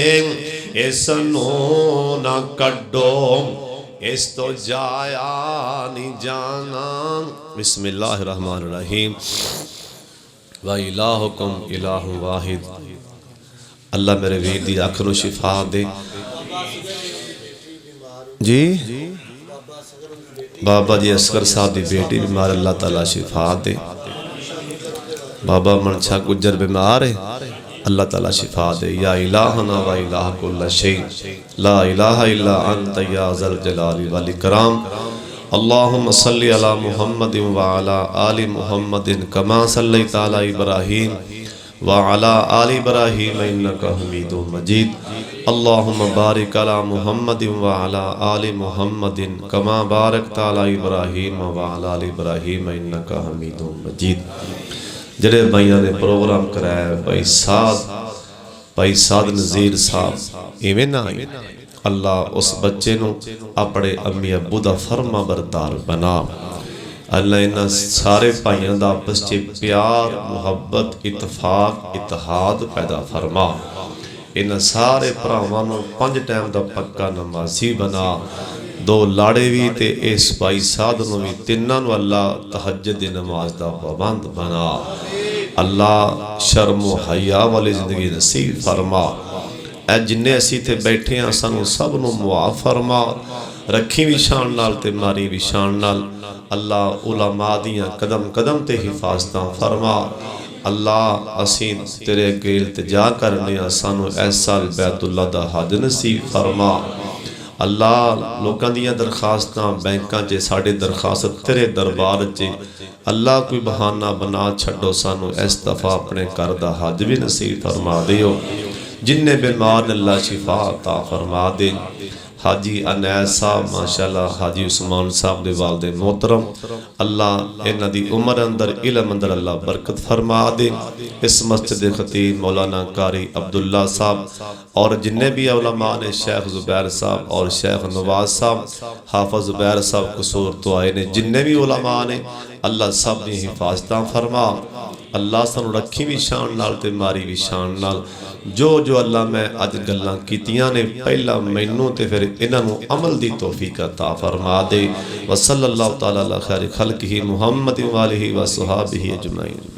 A: इस नू न कड्डो इस तो जाया नहीं जाना। बिस्मिल्लाहिर्रहमानिर्रहीम। व इलाहुकुम इलाहुन वाहिद। अल्लाह मेरे वीर दी अख नूं शिफा दे जी। बाबा जी असगर साहब की बेटी बीमार, अल्लाह ताला शिफा दे। बाबा मनशा गुजर बीमार है, अल्लाह ताला शिफा दे। या इलाहना व इलाह कुल्ल शै ला इलाहा इल्ला अंत या ज़ल जलाली वल इकराम। अल्लाहुम्मा सल्लि अला मुहम्मदिन व अला आलि मुहम्मदिन कमा सल्लैता अला इब्राहीम व अला आलि इब्राहीम इन्नका हमीदुम मजीद। अल्लाहुम्मा बारिक अला मुहम्मदिन व अला आलि मुहम्मदिन कमा बारकता अला इब्राहीम व अला आलि इब्राहीम इन्नका हमीदुम मजीद। जेड़े भाइयों ने प्रोग्राम कराया भाई साद नज़ीर साहब, इवें ना अल्लाह उस बच्चे नूं अपने अम्मी अबू दा फरमा बरदार बना। अल्लाह इन्हां सारे भाइयों दा आपस च प्यार मुहब्बत इतफाक इतिहाद पैदा फरमा। इन्हां सारे भरावां नूं 5 टाइम दा पक्का नमाजी बना। 2 लाड़े भी ते इस भाई साध नूं भी, तिन्हां नूं अल्लाह तहज्जुद दी नमाज दा पाबंद बना। अल्लाह शर्म हया वाली जिंदगी नसीब फरमा। ऐ जिन्ने असीं इत्थे बैठे हैं सानू सब नूं मुआफ फरमा। रखी भी शान नाल ते मारी भी शान नाल। अल्लाह उलमा दियां कदम कदम ते हिफाजतां फरमा। अल्लाह असीं तेरे अगे इल्तिजा करने सानू इस साल बैतुल्ला दा हज नसीब फरमा। अल्लाह लोकां दियां दरखास्तां बैंकां च, साडे दरखास्त तेरे दरबार च। अल्लाह कोई बहाना बना छड्डो, सानू इस दफ़ा अपने घर दा हज भी नसीब फरमा दियो। जिन्ने बीमार ने अल्लाह शिफा अता फरमा दे। हाजी अनैस साहब माशाअल्लाह, हाजी उस्मान साहब दे वालिद मोहतरम, अल्लाह इन्हां दी उम्र अंदर इल्म अंदर अल्लाह बरकत फरमा दे। इस मस्जिद दे खतीब मौलाना कारी अब्दुल्ला साहब और जिन्ने भी उलमा ने, शेख जुबैर साहब और शेख नवाज साहब, हाफिज जुबैर साहब कसूर तो आए ने, जिन्ने भी उलमा ने अल्लाह सब दी हिफाजतां फरमा। अल्लाह सानू रखी भी शान नाल ते मारी भी शान नाल। जो जो अल्लाह मैं अज गल्लां कीतियां ने, पहला मैनू ते फिर इन्हां नू अमल दी तौफीक अता फरमा दे। व सल्लल्लाहु तआला अला खैर खल्किही मुहम्मद व आलिही व सहाबिही अजमईन।